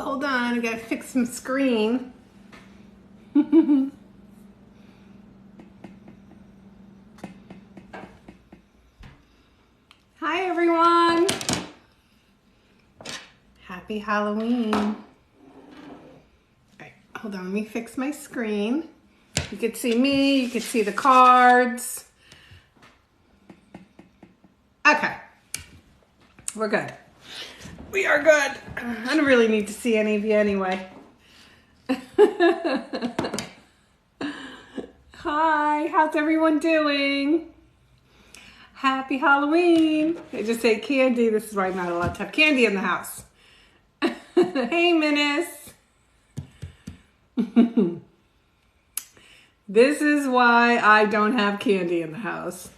Hold on, I gotta fix some screen. Hi everyone. Happy Halloween. All right, hold on, let me fix my screen. You could see me, you could see the cards. Okay, we're good. We are good. I don't really need to see any of you anyway. Hi, how's everyone doing? Happy Halloween. I just ate candy. This is why I'm not allowed to have candy in the house. Hey, Menace. This is why I don't have candy in the house.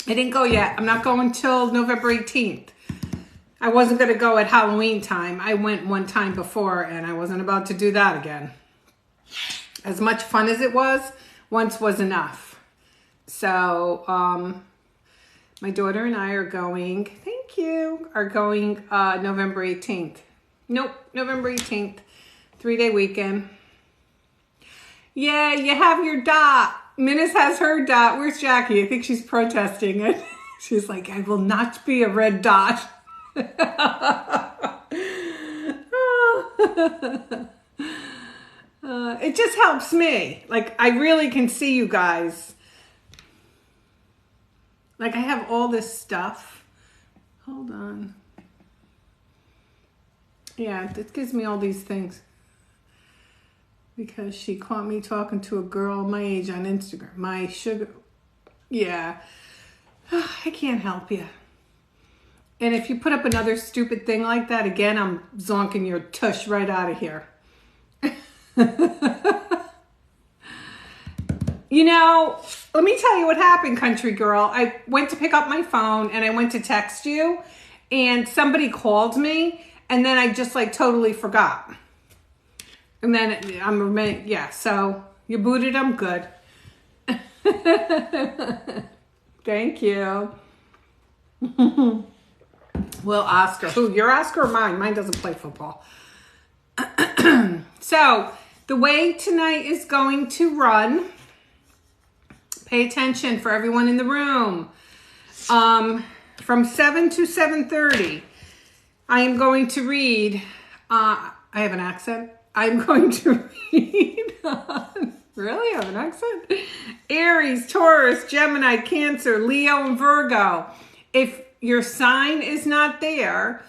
I didn't go yet. I'm not going till November 18th. I wasn't going to go at Halloween time. I went one time before and I wasn't about to do that again. As much fun as it was, once was enough. So, my daughter and I are going, thank you, are going November 18th. Nope, November 18th. 3-day weekend. Yeah, you have your dot. Menace has her dot. Where's Jackie? I think she's protesting it. She's like, I will not be a red dot. It just helps me. Like, I really can see you guys. Like, I have all this stuff. Hold on. Yeah, it gives me all these things. Because she caught me talking to a girl my age on Instagram. My sugar. Yeah. I can't help you. And if you put up another stupid thing like that again, I'm zonking your tush right out of here. You know, let me tell you what happened, country girl. I went to pick up my phone and I went to text you and somebody called me and then I just like totally forgot. And then so you booted them, good. Thank you. Well, Oscar. Who, your Oscar or mine? Mine doesn't play football. So, the way tonight is going to run, pay attention for everyone in the room. From 7 to 7:30, I am going to read, I have an accent. I'm going to read, really? I have an accent? Aries, Taurus, Gemini, Cancer, Leo, and Virgo. If your sign is not there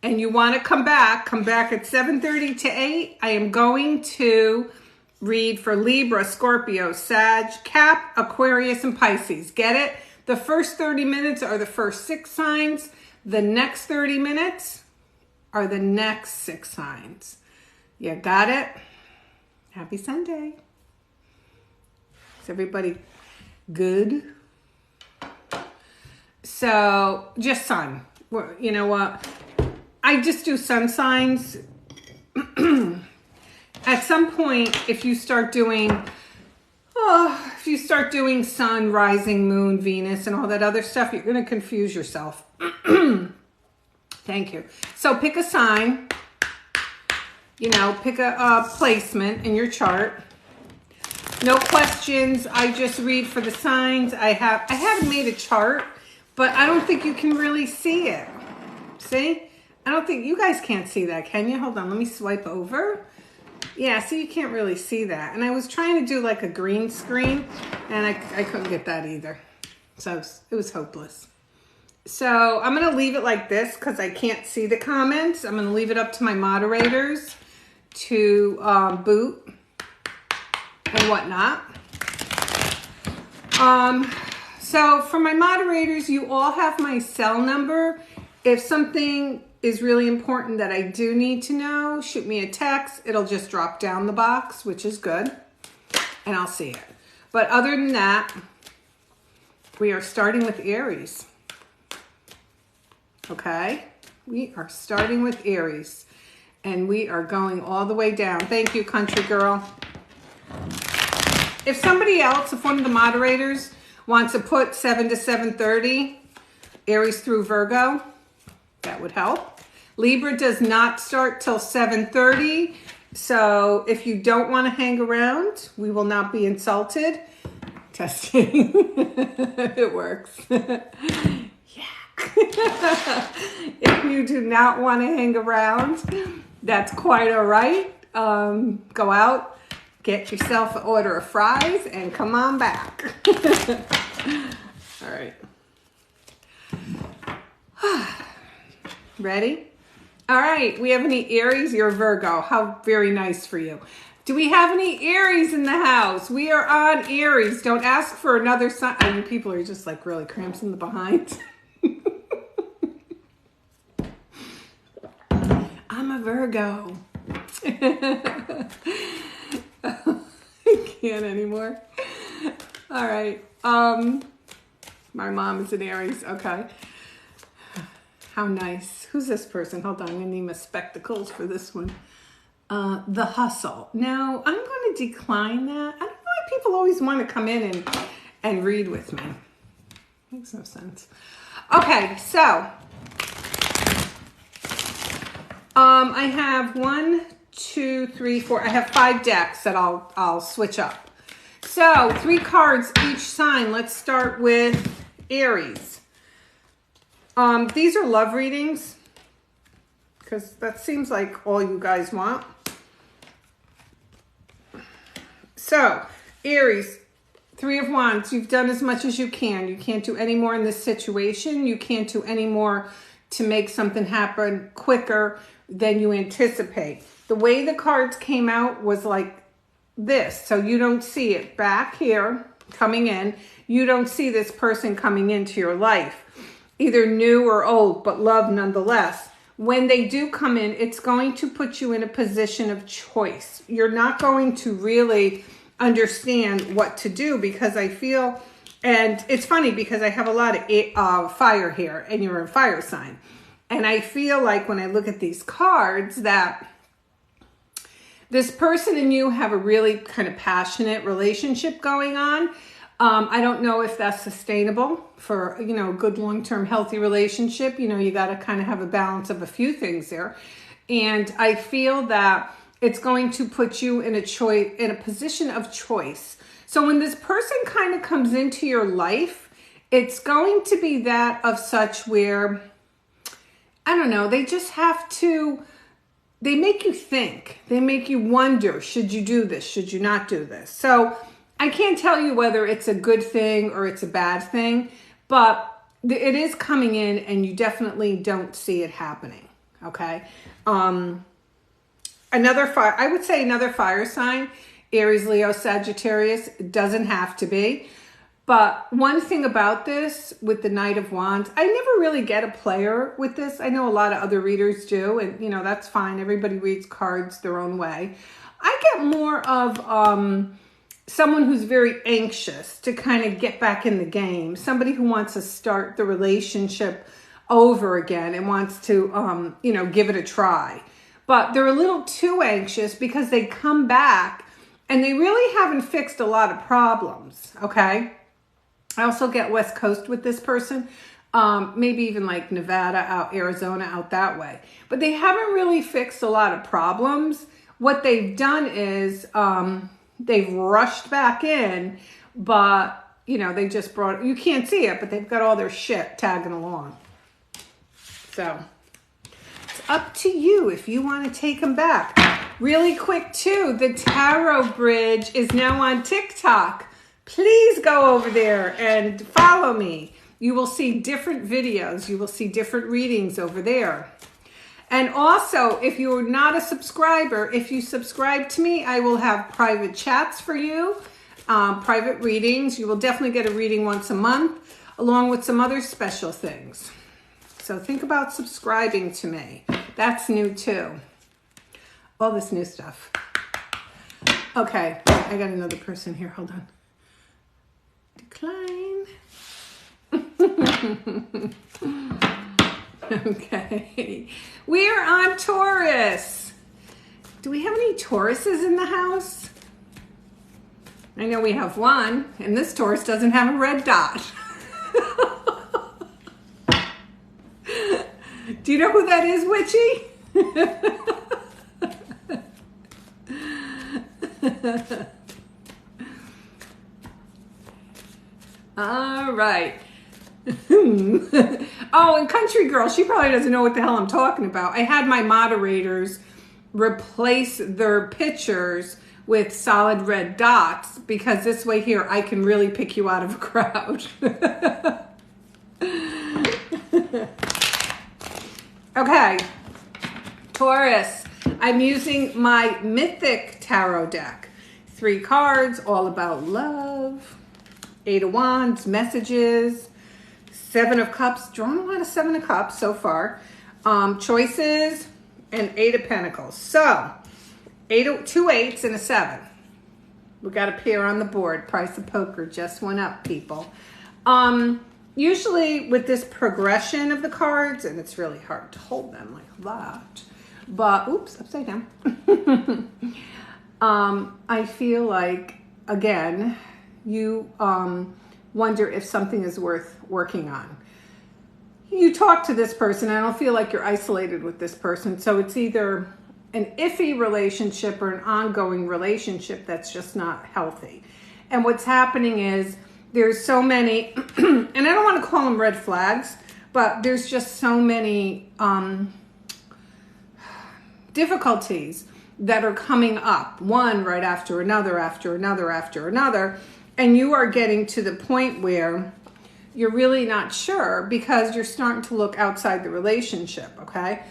and you want to come back at 7:30 to 8. I am going to read for Libra, Scorpio, Sag, Cap, Aquarius, and Pisces. Get it? The first 30 minutes are the first 6 signs. The next 30 minutes are the next 6 signs. You got it? Happy Sunday. Is everybody good? So, just sun. You know what? I just do sun signs. At some point, if you start doing sun, rising, moon, Venus, and all that other stuff, you're going to confuse yourself. Thank you. So, pick a sign. You know, pick a placement in your chart. No questions. I just read for the signs. I haven't made a chart, but I don't think you can really see it. See? I don't think you guys can't see that, can you? Hold on, let me swipe over. Yeah, see, you can't really see that. And I was trying to do like a green screen, and I couldn't get that either. So it was hopeless. So I'm going to leave it like this because I can't see the comments. I'm going to leave it up to my moderators to boot and whatnot. So for my moderators, you all have my cell number. If something is really important that I do need to know, shoot me a text. It'll just drop down the box, which is good, and I'll see it. But other than that, we are starting with Aries. Okay? We are starting with Aries. And we are going all the way down. Thank you, country girl. If somebody else, if one of the moderators wants to put 7 to 7:30, Aries through Virgo, that would help. Libra does not start till 7:30. So if you don't want to hang around, we will not be insulted. Testing. It works. Yeah. If you do not want to hang around, that's quite all right. Go out, get yourself an order of fries, and come on back. All right. Ready? All right. We have any Aries? You're Virgo. How very nice for you. Do we have any Aries in the house? We are on Aries. Don't ask for another sign. I mean, people are just like really cramps in the behind. I'm a Virgo. I can't anymore. All right. My mom is an Aries. Okay. How nice. Who's this person? Hold on. I'm going to need my spectacles for this one. The hustle. Now, I'm going to decline that. I don't know why people always want to come in and read with me. Makes no sense. Okay, so I have 1, 2, 3, 4. I have 5 decks that I'll switch up. So 3 cards each sign. Let's start with Aries. These are love readings because that seems like all you guys want. So, Aries, 3 of Wands, you've done as much as you can. You can't do any more in this situation. You can't do any more to make something happen quicker than you anticipate. The way the cards came out was like this. So you don't see it back here coming in. You don't see this person coming into your life, either new or old, but love nonetheless. When they do come in, it's going to put you in a position of choice. You're not going to really understand what to do because I feel, and it's funny because I have a lot of fire here and you're a fire sign. And I feel like when I look at these cards that this person and you have a really kind of passionate relationship going on. I don't know if that's sustainable for, a good long-term healthy relationship. You got to kind of have a balance of a few things there. And I feel that it's going to put you in a position of choice. So when this person kind of comes into your life, it's going to be that of such where, I don't know, they just have to, they make you think. They make you wonder, should you do this? Should you not do this? So I can't tell you whether it's a good thing or it's a bad thing, but it is coming in and you definitely don't see it happening. Okay. I would say another fire sign, Aries, Leo, Sagittarius. It doesn't have to be. But one thing about this with the Knight of Wands, I never really get a player with this. I know a lot of other readers do, and that's fine. Everybody reads cards their own way. I get more of someone who's very anxious to kind of get back in the game. Somebody who wants to start the relationship over again and wants to, give it a try. But they're a little too anxious because they come back and they really haven't fixed a lot of problems, okay? I also get West Coast with this person, maybe even like Nevada, out Arizona, out that way. But they haven't really fixed a lot of problems. What they've done is they've rushed back in, but, they just brought, you can't see it, but they've got all their shit tagging along. So it's up to you if you want to take them back. Really quick too, the Tarot Bridge is now on TikTok. Please go over there and follow me. You will see different videos. You will see different readings over there. And also, if you're not a subscriber, if you subscribe to me, I will have private chats for you, private readings. You will definitely get a reading once a month, along with some other special things. So think about subscribing to me. That's new too. All this new stuff. Okay, I got another person here. Hold on. Decline. Okay. We are on Taurus. Do we have any Tauruses in the house? I know we have one, and this Taurus doesn't have a red dot. Do you know who that is, Witchy? All right. Oh, and Country Girl, she probably doesn't know what the hell I'm talking about. I had my moderators replace their pictures with solid red dots because this way here I can really pick you out of a crowd. Okay, Taurus, I'm using my Mythic Tarot deck. 3 cards, all about love. 8 of Wands, messages. 7 of Cups, drawn a lot of 7 of Cups so far. Choices, and 8 of Pentacles. So, 2 8s and a 7. We got a pair on the board. Price of poker just went up, people. Usually with this progression of the cards, and it's really hard to hold them like that, but, oops, upside down. I feel like, again, you wonder if something is worth working on. You talk to this person, and I don't feel like you're isolated with this person, so it's either an iffy relationship or an ongoing relationship that's just not healthy. And what's happening is there's so many, and I don't want to call them red flags, but there's just so many difficulties that are coming up, one right after another, after another, after another, and you are getting to the point where you're really not sure because you're starting to look outside the relationship, okay?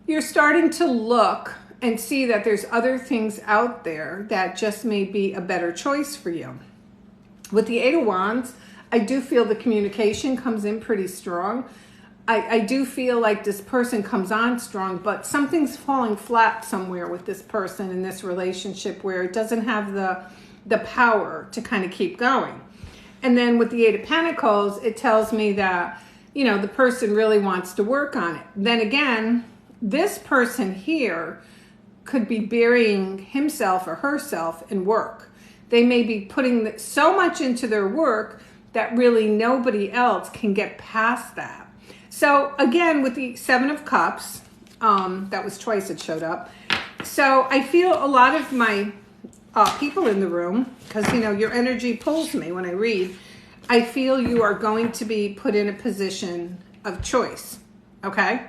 You're starting to look and see that there's other things out there that just may be a better choice for you. With the 8 of Wands, I do feel the communication comes in pretty strong. I do feel like this person comes on strong, but something's falling flat somewhere with this person in this relationship where it doesn't have the power to kind of keep going. And then with the 8 of Pentacles, it tells me that, you know, the person really wants to work on it. Then again, this person here could be burying himself or herself in work. They may be putting so much into their work that really nobody else can get past that. So again, with the 7 of Cups, that was twice it showed up. So I feel a lot of my people in the room, because, you know, your energy pulls me when I read, I feel you are going to be put in a position of choice, okay?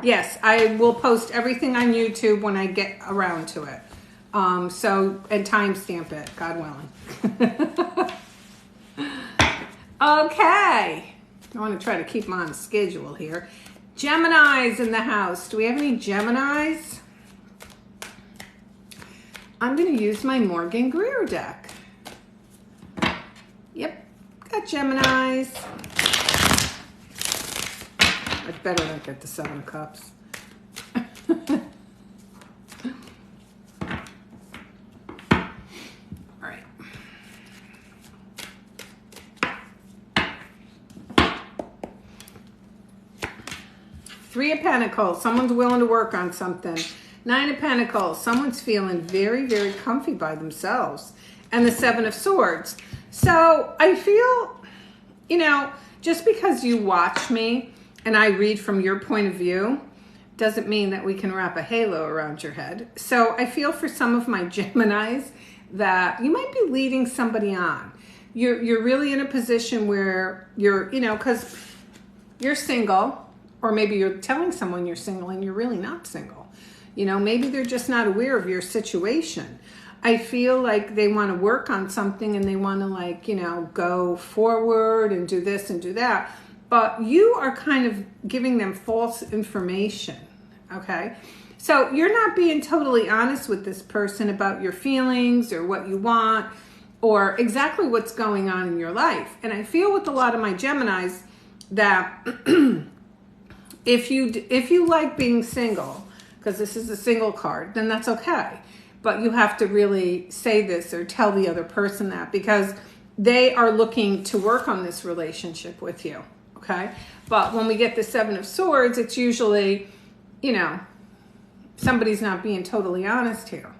Yes, I will post everything on YouTube when I get around to it. And timestamp it, God willing. Okay. I want to try to keep them on schedule here. Geminis in the house. Do we have any Geminis? I'm going to use my Morgan Greer deck. Yep, got Geminis. I'd better not get the 7 of Cups. All right. Three of Pentacles, someone's willing to work on something. 9 of Pentacles, someone's feeling very, very comfy by themselves. And the 7 of Swords. So I feel, you know, just because you watch me and I read from your point of view doesn't mean that we can wrap a halo around your head. So I feel for some of my Geminis that you might be leading somebody on. You're really in a position where you're, you know, because you're single, or maybe you're telling someone you're single and you're really not single. You know, maybe they're just not aware of your situation. I feel like they want to work on something and they want to, like, you know, go forward and do this and do that. But you are kind of giving them false information, okay? So you're not being totally honest with this person about your feelings or what you want or exactly what's going on in your life. And I feel with a lot of my Geminis that if you like being single, because this is a single card, then that's okay. But you have to really say this or tell the other person that because they are looking to work on this relationship with you, okay? But when we get the 7 of Swords, it's usually, you know, somebody's not being totally honest here.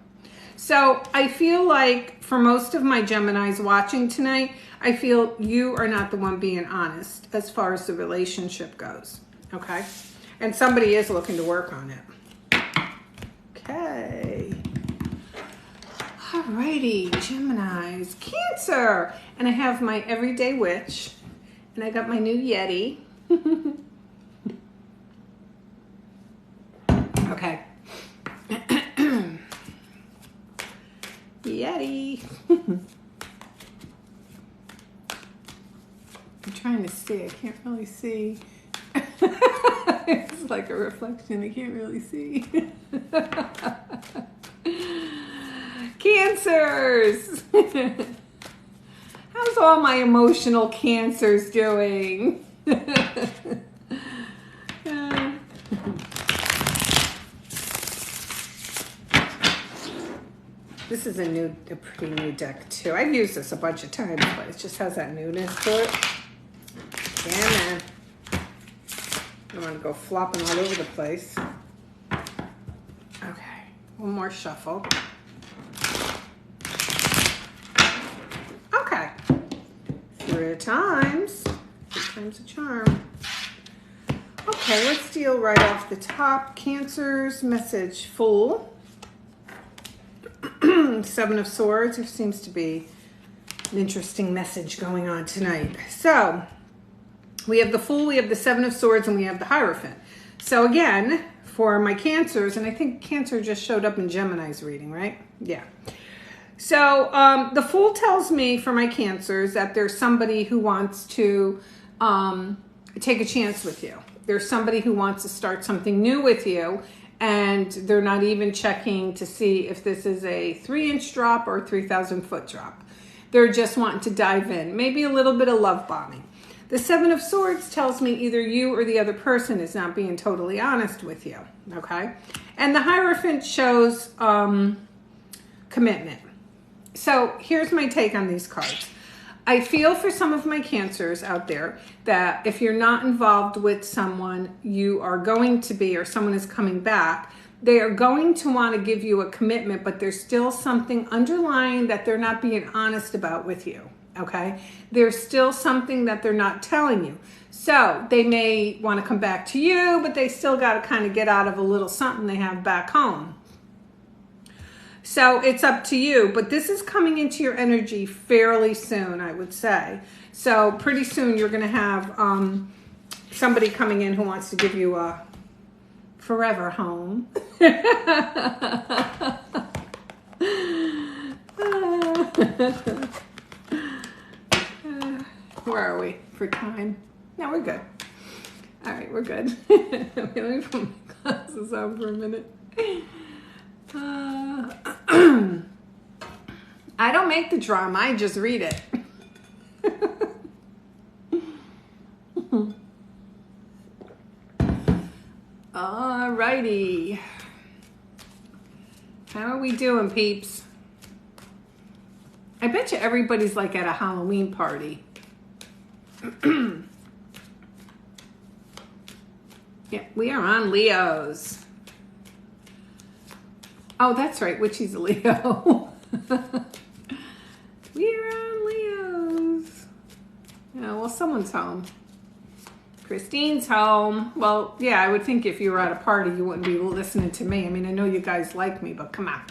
So I feel like for most of my Geminis watching tonight, I feel you are not the one being honest as far as the relationship goes, okay? And somebody is looking to work on it. Okay. Alrighty, Geminis, Cancer. And I have my everyday witch. And I got my new Yeti. Okay. Yeti. I'm trying to see. I can't really see. It's like a reflection. I can't really see. Cancers. How's all my emotional Cancers doing? This is a pretty new deck too. I've used this a bunch of times, but it just has that newness to it. Yeah, man. I don't want to go flopping all over the place. Okay, one more shuffle. Okay, 3 times. 3 times a charm. Okay, let's deal right off the top. Cancer's message, Fool. 7 of Swords. There seems to be an interesting message going on tonight. So, we have the Fool, we have the 7 of Swords, and we have the Hierophant. So again, for my Cancers, and I think Cancer just showed up in Gemini's reading, right? Yeah. So the Fool tells me for my Cancers that there's somebody who wants to take a chance with you. There's somebody who wants to start something new with you, and they're not even checking to see if this is a 3-inch drop or a 3,000-foot drop. They're just wanting to dive in. Maybe a little bit of love bombing. The 7 of Swords tells me either you or the other person is not being totally honest with you, okay? And the Hierophant shows commitment. So here's my take on these cards. I feel for some of my Cancers out there that if you're not involved with someone, you are going to be, or someone is coming back, they are going to want to give you a commitment, but there's still something underlying that they're not being honest about with you. Okay, there's still something that they're not telling you. So they may want to come back to you, but they still got to kind of get out of a little something they have back home. So it's up to you, but this is coming into your energy fairly soon, I would say. So pretty soon you're going to have somebody coming in who wants to give you a forever home. Where are we for time? No, we're good. All right, we're good. Let me put my glasses on for a minute. I don't make the drama, I just read it. Alrighty. How are we doing, peeps? I bet you everybody's like at a Halloween party. Yeah, we are on Leos. Oh, that's right, Witchy's a Leo. We are on Leos. Yeah, well, someone's home. Christine's home. Well, yeah, I would think if you were at a party, you wouldn't be listening to me. I mean, I know you guys like me, but come on.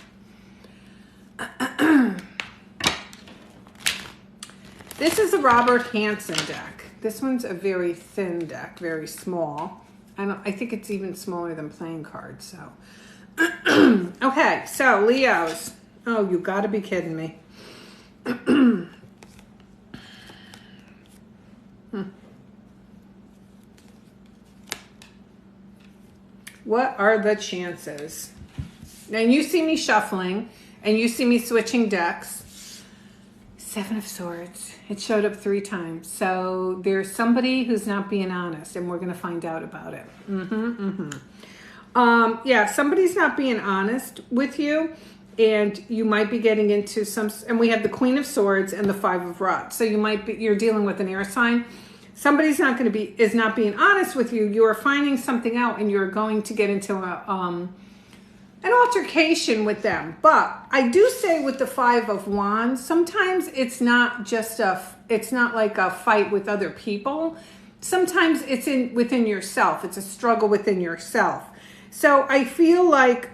This is a Robert Hansen deck. This one's a very thin deck, very small. I think it's even smaller than playing cards, so. Okay, so Leos. Oh, you gotta be kidding me. What are the chances? Now you see me shuffling and you see me switching decks. 7 of Swords. It showed up 3 times. So there's somebody who's not being honest, and we're going to find out about it. Yeah, somebody's not being honest with you, and you might be getting into some, and we have the Queen of Swords and the 5 of Rods. So you're dealing with an air sign. Somebody's not being honest with you. You are finding something out, and you're going to get into an altercation with them. But I do say with the 5 of Wands, sometimes it's not like a fight with other people. sometimes it's within yourself. It's a struggle within yourself. So I feel like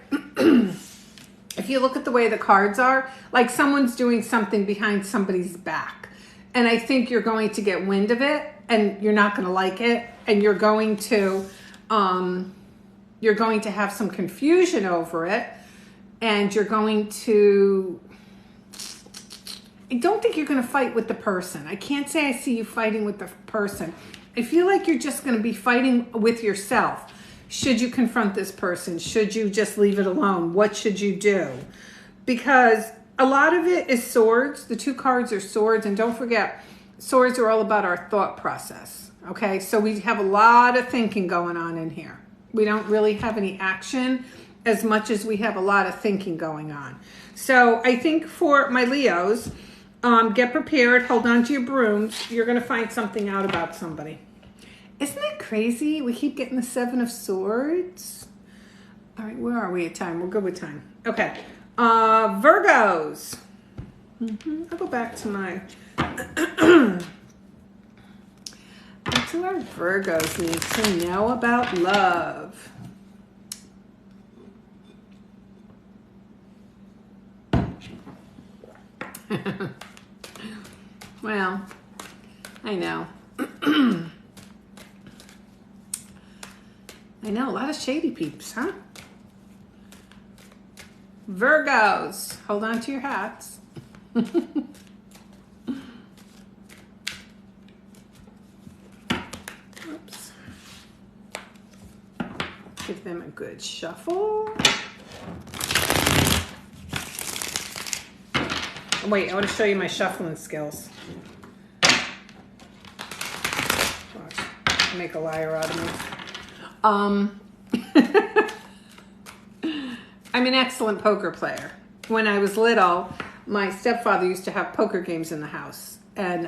if you look at the way the cards are, like someone's doing something behind somebody's back. And I think you're going to get wind of it and you're not going to like it. And you're going to have some confusion over it. And you're going to, I don't think you're going to fight with the person. I can't say I see you fighting with the person. I feel like you're just going to be fighting with yourself. Should you confront this person? Should you just leave it alone? What should you do? Because a lot of it is swords. The two cards are swords. And don't forget, swords are all about our thought process. Okay, so we have a lot of thinking going on in here. We don't really have any action as much as we have a lot of thinking going on. So I think for my Leos, get prepared. Hold on to your brooms. You're going to find something out about somebody. Isn't that crazy? We keep getting the Seven of Swords. All right, where are we at time? We're good with time. Okay. Virgos. I'll go back to my... What do our Virgos need to know about love? Well, I know. I know, a lot of shady peeps, huh? Virgos, hold on to your hats. Oops. Give them a good shuffle. Oh, wait, I want to show you my shuffling skills. Gosh, make a liar out of me. I'm an excellent poker player. When I was little, my stepfather used to have poker games in the house, and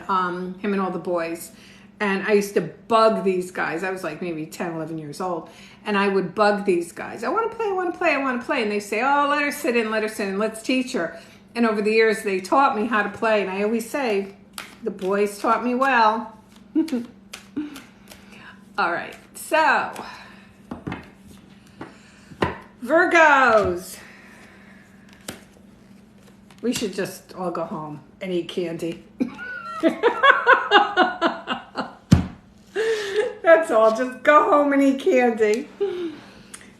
him and all the boys. And I used to bug these guys. I was like maybe 10, 11 years old. And I would bug these guys. I want to play, I want to play, I want to play. And they say, oh, let her sit in, let's teach her. And over the years, they taught me how to play. And I always say, the boys taught me well. All right, so Virgos. We should just all go home and eat candy. That's all. Just go home and eat candy.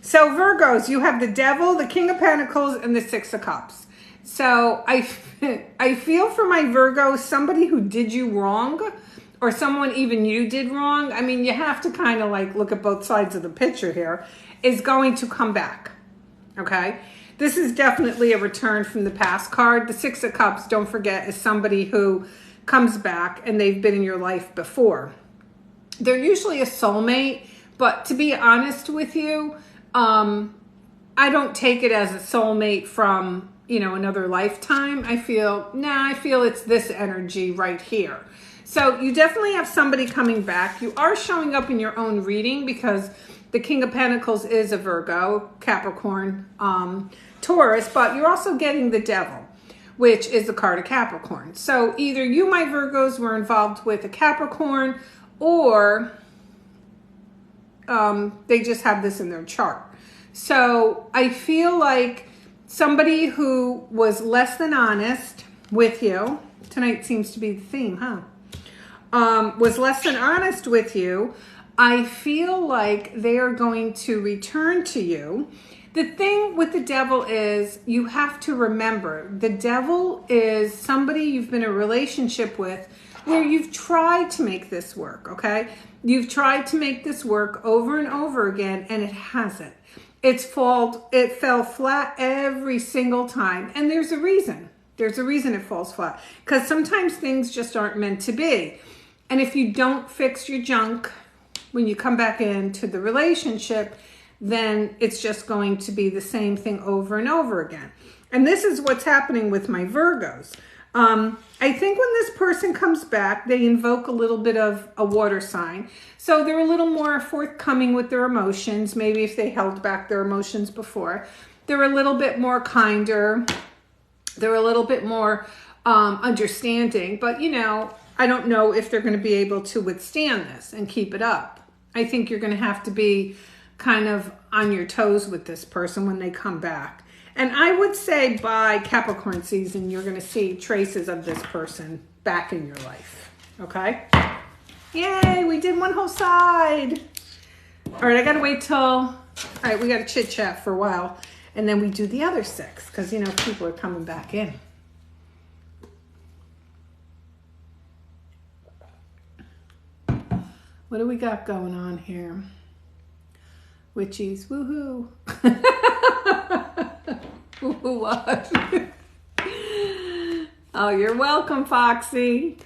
So Virgos, you have the Devil, the King of Pentacles, and the Six of Cups. So I feel for my Virgos, somebody who did you wrong, or someone even you did wrong. I mean, you have to kind of like look at both sides of the picture here, is going to come back. Okay? This is definitely a return from the past card. The Six of Cups, don't forget, is somebody who comes back and they've been in your life before. They're usually a soulmate, but to be honest with you, I don't take it as a soulmate from, you know, another lifetime. I feel it's this energy right here. So you definitely have somebody coming back. You are showing up in your own reading because the King of Pentacles is a Virgo, Capricorn, Taurus, but you're also getting the Devil, which is the card of Capricorn. So either you, my Virgos, were involved with a Capricorn, or they just have this in their chart. So I feel like somebody who was less than honest with you, tonight seems to be the theme, huh? Was less than honest with you. I feel like they are going to return to you. The thing with the Devil is you have to remember the Devil is somebody you've been in a relationship with where you've tried to make this work, okay? You've tried to make this work over and over again, and it hasn't. It fell flat every single time, and there's a reason. There's a reason it falls flat, because sometimes things just aren't meant to be. And if you don't fix your junk when you come back into the relationship, then it's just going to be the same thing over and over again. And this is what's happening with my Virgos. I think when this person comes back, they invoke a little bit of a water sign. So they're a little more forthcoming with their emotions. Maybe if they held back their emotions before. They're a little bit more kinder. They're a little bit more understanding, but you know, I don't know if they're going to be able to withstand this and keep it up. I think you're going to have to be kind of on your toes with this person when they come back. And I would say by Capricorn season, you're going to see traces of this person back in your life. Okay? Yay, we did one whole side. All right, I got to wait till, all right, we got to chit chat for a while. And then we do the other 6 because, you know, people are coming back in. What do we got going on here? Witchies, woohoo. Woohoo what? Oh, you're welcome, Foxy.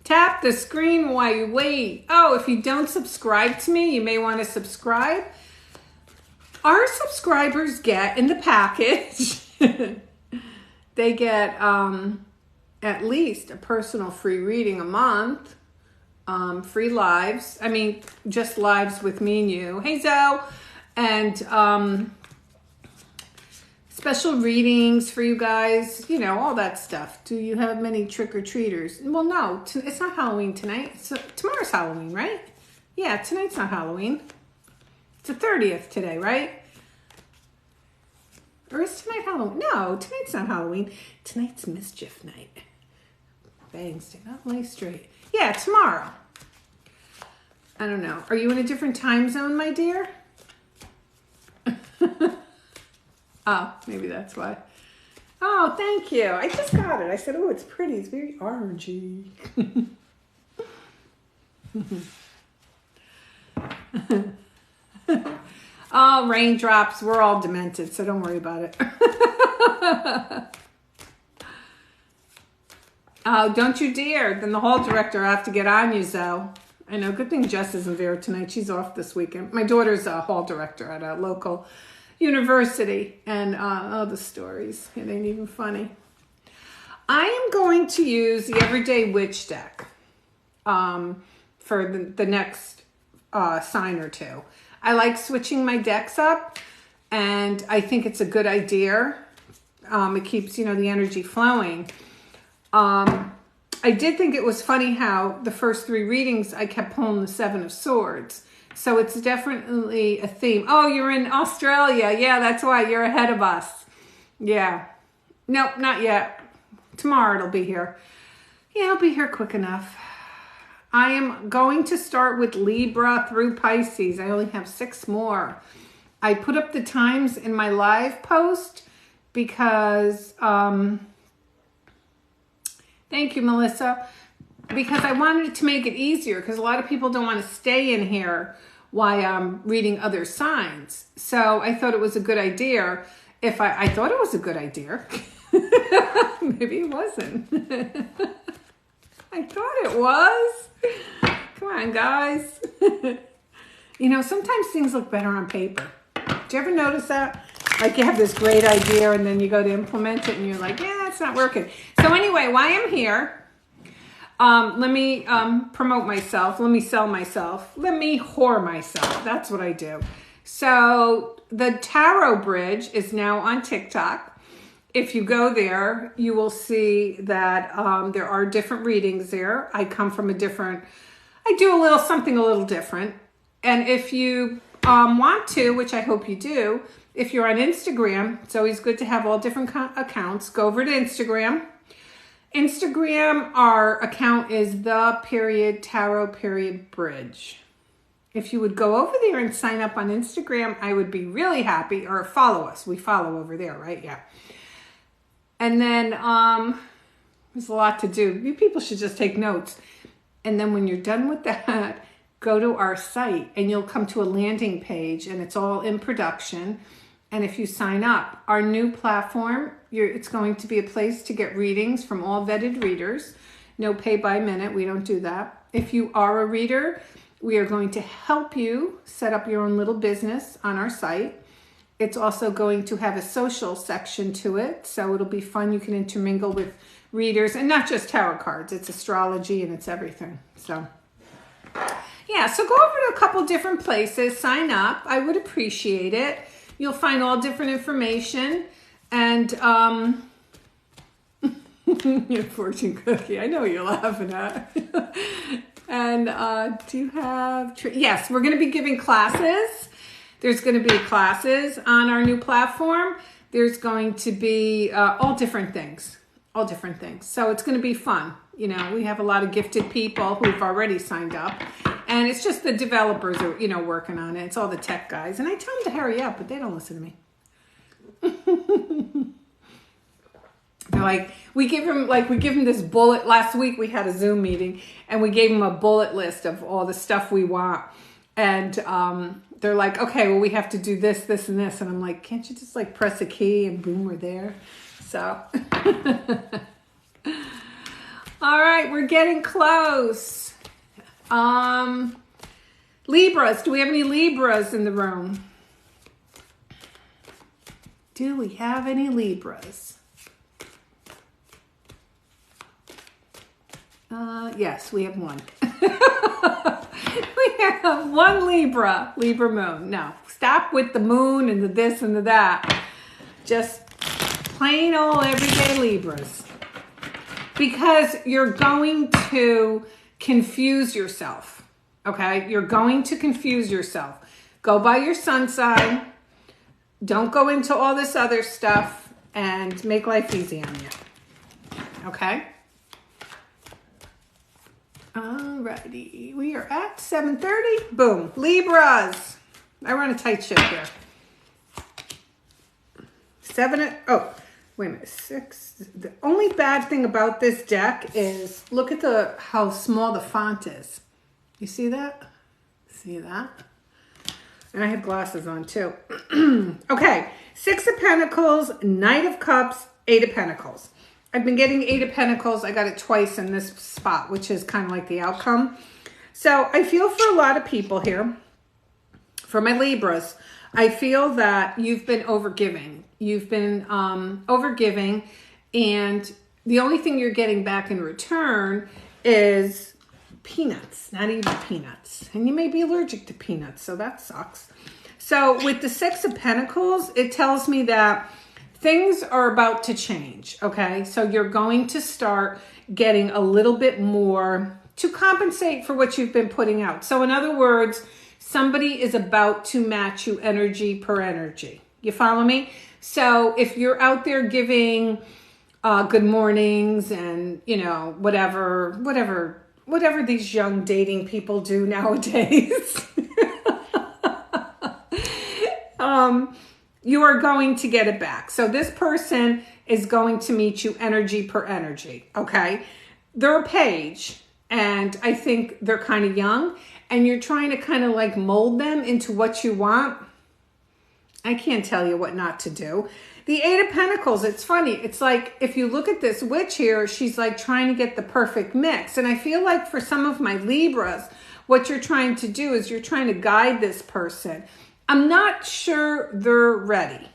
Tap the screen while you wait. Oh, if you don't subscribe to me, you may want to subscribe. Our subscribers get in the package, they get at least a personal free reading a month. Free lives. I mean, just lives with me and you. Hey, Zoe. And special readings for you guys. You know, all that stuff. Do you have many trick-or-treaters? Well, no. It's not Halloween tonight. Tomorrow's Halloween, right? Yeah, tonight's not Halloween. It's the 30th today, right? Or is tonight Halloween? No, tonight's not Halloween. Tonight's mischief night. Bang, stay up, lay straight. Yeah, tomorrow. I don't know. Are you in a different time zone, my dear? Oh, maybe that's why. Oh, thank you. I just got it. I said, oh, it's pretty. It's very orangey. Oh, raindrops. We're all demented, so don't worry about it. Oh, don't you dare. Then the hall director will have to get on you, Zoe. I know. Good thing Jess isn't there tonight. She's off this weekend. My daughter's a hall director at a local university. And, oh, the stories. It ain't even funny. I am going to use the Everyday Witch deck for the next sign or two. I like switching my decks up, and I think it's a good idea. It keeps, you know, the energy flowing. I did think it was funny how the first 3 readings I kept pulling the 7 of Swords. So it's definitely a theme. Oh, you're in Australia. Yeah, that's why you're ahead of us. Yeah. Nope, not yet. Tomorrow it'll be here. Yeah, it'll be here quick enough. I am going to start with Libra through Pisces. I only have 6 more. I put up the times in my live post because, thank you, Melissa, because I wanted to make it easier because a lot of people don't want to stay in here while I'm reading other signs. So I thought it was a good idea. If I thought it was a good idea. Maybe it wasn't. I thought it was. Come on, guys. You know, sometimes things look better on paper. Do you ever notice that? Like you have this great idea and then you go to implement it and you're like, yeah, it's not working. So anyway, while I'm here, let me promote myself. Let me sell myself. Let me whore myself. That's what I do. So the Tarot Bridge is now on TikTok. If you go there, you will see that there are different readings there. I come from I do something a little different. And if you want to, which I hope you do, if you're on Instagram, it's always good to have all different accounts. Go over to Instagram. Instagram, our account is the_tarot_bridge. If you would go over there and sign up on Instagram, I would be really happy. Or follow us. We follow over there, right? Yeah. And then there's a lot to do. You people should just take notes. And then when you're done with that, go to our site and you'll come to a landing page and it's all in production. And if you sign up, our new platform, it's going to be a place to get readings from all vetted readers. No pay by minute. We don't do that. If you are a reader, we are going to help you set up your own little business on our site. It's also going to have a social section to it. So it'll be fun. You can intermingle with readers and not just tarot cards. It's astrology and it's everything. So yeah, so go over to a couple different places, sign up. I would appreciate it. You'll find all different information. And Your fortune cookie. I know what you're laughing at. And do you have... Yes, we're going to be giving classes. There's going to be classes on our new platform. There's going to be all different things. All different things. So it's going to be fun. You know, we have a lot of gifted people who've already signed up. And it's just the developers are, you know, working on it. It's all the tech guys. And I tell them to hurry up, but they don't listen to me. They're like, we give them this bullet. Last week we had a Zoom meeting and we gave them a bullet list of all the stuff we want. And they're like, okay, well, we have to do this, this, and this. And I'm like, can't you just like press a key and boom, we're there? So, all right, we're getting close. Libras, do we have any Libras in the room? Do we have any Libras? Yes, we have one. We have one Libra moon. No, stop with the moon and the this and the that. Just plain old everyday Libras. Because you're going to confuse yourself. Okay? You're going to confuse yourself. Go by your sun sign. Don't go into all this other stuff and make life easy on you. Okay? Alrighty. We are at 7:30. Boom. Libras. I run a tight ship here. Oh, wait a minute. 6. The only bad thing about this deck is look at how small the font is. You see that? See that? And I have glasses on too. Okay. 6 of Pentacles, Knight of Cups, 8 of Pentacles. I've been getting 8 of Pentacles. I got it twice in this spot, which is kind of like the outcome. So I feel for a lot of people here, for my Libras, I feel that you've been overgiving. You've been overgiving, and the only thing you're getting back in return is peanuts, not even peanuts. And you may be allergic to peanuts, so that sucks. So with the 6 of Pentacles, it tells me that things are about to change, okay? So you're going to start getting a little bit more to compensate for what you've been putting out. So in other words, somebody is about to match you energy per energy. You follow me? So if you're out there giving good mornings and, you know, whatever these young dating people do nowadays, you are going to get it back. So this person is going to meet you energy per energy, okay? They're a page, and I think they're kind of young, and you're trying to kind of like mold them into what you want. I can't tell you what not to do. The 8 of Pentacles, it's funny. It's like, if you look at this witch here, she's like trying to get the perfect mix. And I feel like for some of my Libras, what you're trying to do is you're trying to guide this person. I'm not sure they're ready,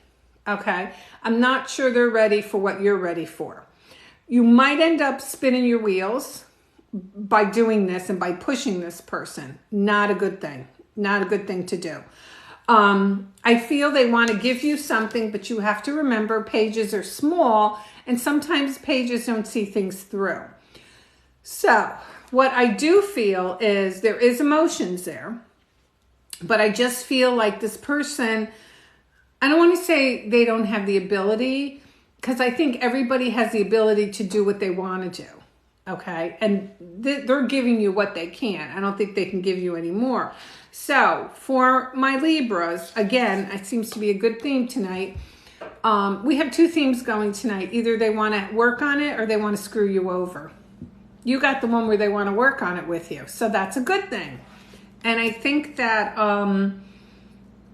okay? I'm not sure they're ready for what you're ready for. You might end up spinning your wheels by doing this and by pushing this person. Not a good thing. Not a good thing to do. I feel they want to give you something, but you have to remember pages are small, and sometimes pages don't see things through. So what I do feel is there is emotions there. But I just feel like this person, I don't want to say they don't have the ability, because I think everybody has the ability to do what they want to do, okay? And they're giving you what they can. I don't think they can give you any more. So for my Libras, again, it seems to be a good theme tonight. We have 2 themes going tonight. Either they want to work on it or they want to screw you over. You got the one where they want to work on it with you. So that's a good thing. And I think that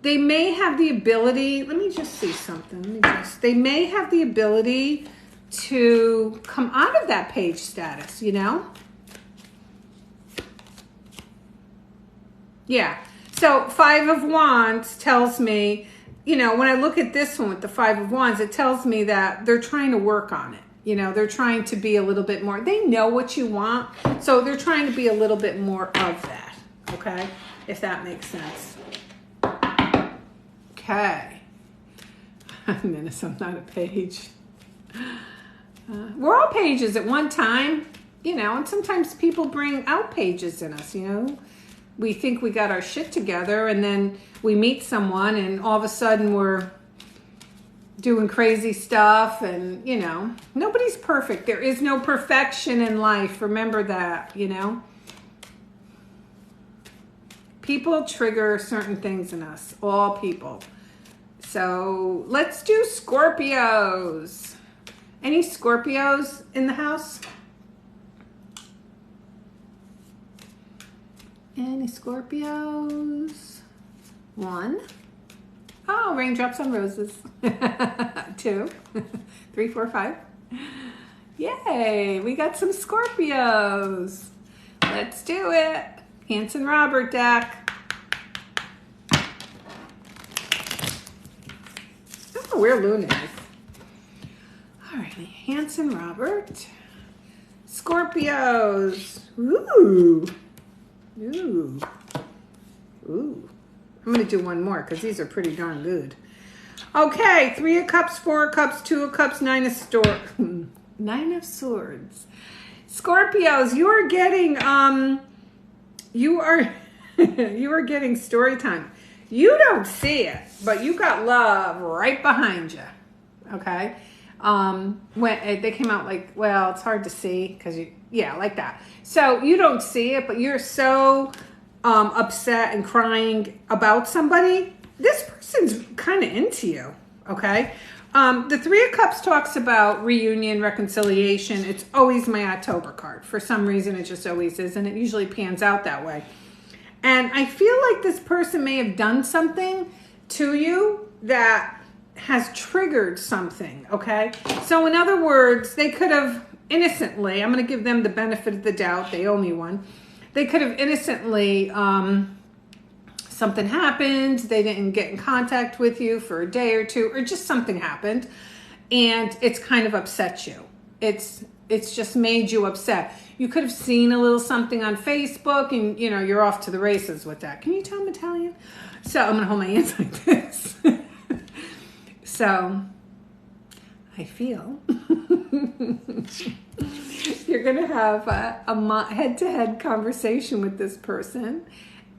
they may have the ability, let me just see something. They may have the ability to come out of that page status, you know? Yeah. So 5 of Wands tells me, you know, when I look at this one with the 5 of Wands, it tells me that they're trying to work on it. You know, they're trying to be a little bit more, they know what you want. So they're trying to be a little bit more of that. Okay, if that makes sense. Okay. I'm not a page. We're all pages at one time, you know, and sometimes people bring out pages in us, you know. We think we got our shit together, and then we meet someone and all of a sudden we're doing crazy stuff, and, you know, nobody's perfect. There is no perfection in life. Remember that, you know. People trigger certain things in us, all people. So let's do Scorpios. Any Scorpios in the house? Any Scorpios? 1. Oh, raindrops on roses. 2, 3, 4, 5. Yay, we got some Scorpios. Let's do it. Hanson Robert deck. Oh, we're lunas. All right, Hanson Robert. Scorpios. Ooh. Ooh. Ooh. I'm going to do one more because these are pretty darn good. Okay, 3 of Cups, 4 of Cups, 2 of Cups, 9 of Swords. Scorpios, you are getting you are getting story time. You don't see it, but you got love right behind you. Okay? When they came out like, well, it's hard to see because like that. So you don't see it, but you're so upset and crying about somebody. This person's kind of into you. Okay. The 3 of Cups talks about reunion, reconciliation. It's always my October card. For some reason, it just always is, and it usually pans out that way. And I feel like this person may have done something to you that has triggered something, okay? So in other words, they could have innocently, I'm going to give them the benefit of the doubt, they owe me one. They could have innocently, something happened, they didn't get in contact with you for a day or two, or just something happened, and it's kind of upset you. It's just made you upset. You could have seen a little something on Facebook, and, you know, you're off to the races with that. Can you tell I'm Italian? So I'm going to hold my hands like this. So, I feel you're going to have a head-to-head conversation with this person,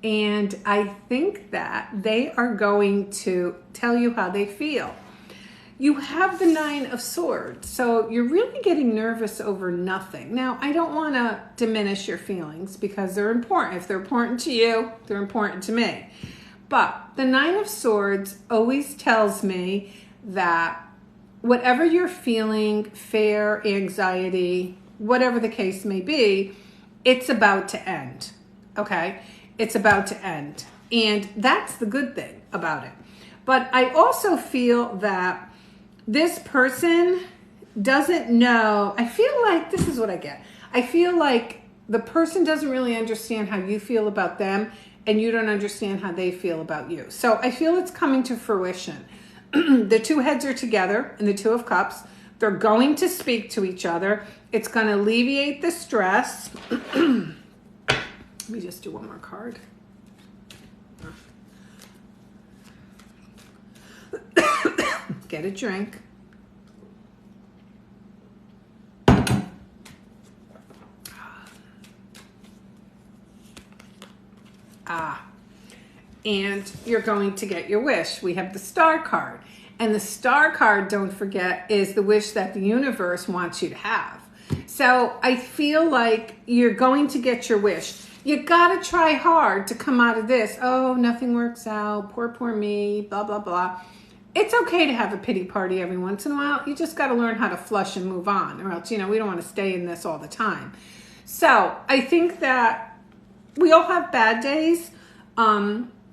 and I think that they are going to tell you how they feel. You have the 9 of Swords, so you're really getting nervous over nothing. Now, I don't want to diminish your feelings because they're important. If they're important to you, they're important to me. But the 9 of Swords always tells me that whatever you're feeling, fear, anxiety, whatever the case may be, it's about to end, okay? It's about to end. And that's the good thing about it. But I also feel that this person doesn't know. I feel like, this is what I get. I feel like the person doesn't really understand how you feel about them, and you don't understand how they feel about you. So I feel it's coming to fruition. The 2 heads are together in the 2 of Cups. They're going to speak to each other. It's going to alleviate the stress. Let me just do one more card. Get a drink. And you're going to get your wish. We have the Star card. And the Star card, don't forget, is the wish that the universe wants you to have. So I feel like you're going to get your wish. You got to try hard to come out of this. Oh, nothing works out. Poor me, blah, blah, blah. It's okay to have a pity party every once in a while. You just got to learn how to flush and move on, or else, you know, we don't want to stay in this all the time. So I think that we all have bad days.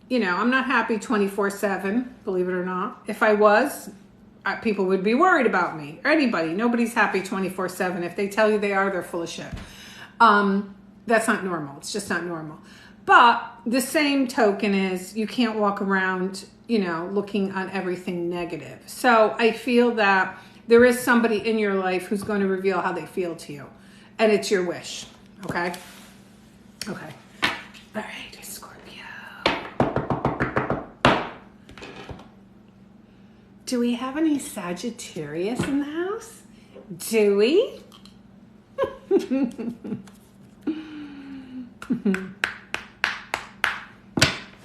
You know, I'm not happy 24/7, believe it or not. If I was, people would be worried about me, or anybody. Nobody's happy 24/7. If they tell you they are, they're full of shit. That's not normal. It's just not normal. But the same token is you can't walk around, you know, looking on everything negative. So I feel that there is somebody in your life who's going to reveal how they feel to you. And it's your wish. Okay? Okay. All right. Do we have any Sagittarius in the house? Do we?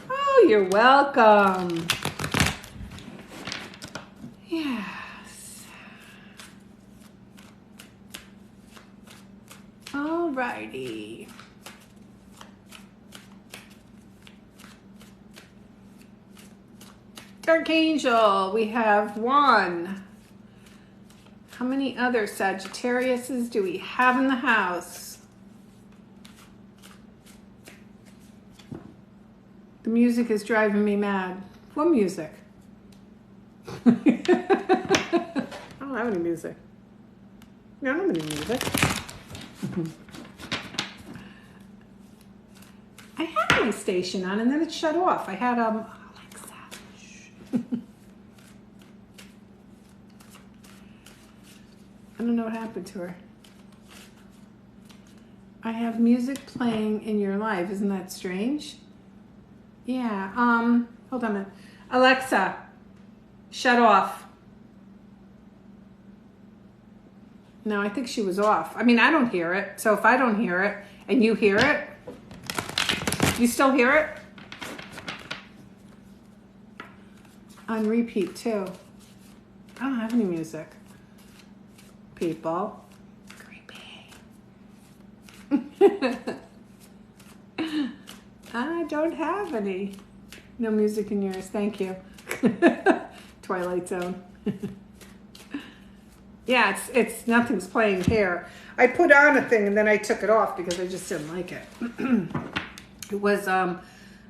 Oh, you're welcome. Yes. All righty. Archangel, we have one. How many other Sagittariuses do we have in the house? The music is driving me mad. What music? I don't have any music. I don't have any music. I had my station on and then it shut off. I had Alexa. I don't know what happened to her. I have music playing in your life. Isn't that strange? Yeah. Hold on a minute. Alexa, shut off. No, I think she was off. I mean, I don't hear it. So if I don't hear it and you hear it, you still hear it? On repeat too. I don't have any music. People. Creepy. I don't have any. No music in yours. Thank you. Twilight Zone. Yeah, it's nothing's playing here. I put on a thing and then I took it off because I just didn't like it. It was I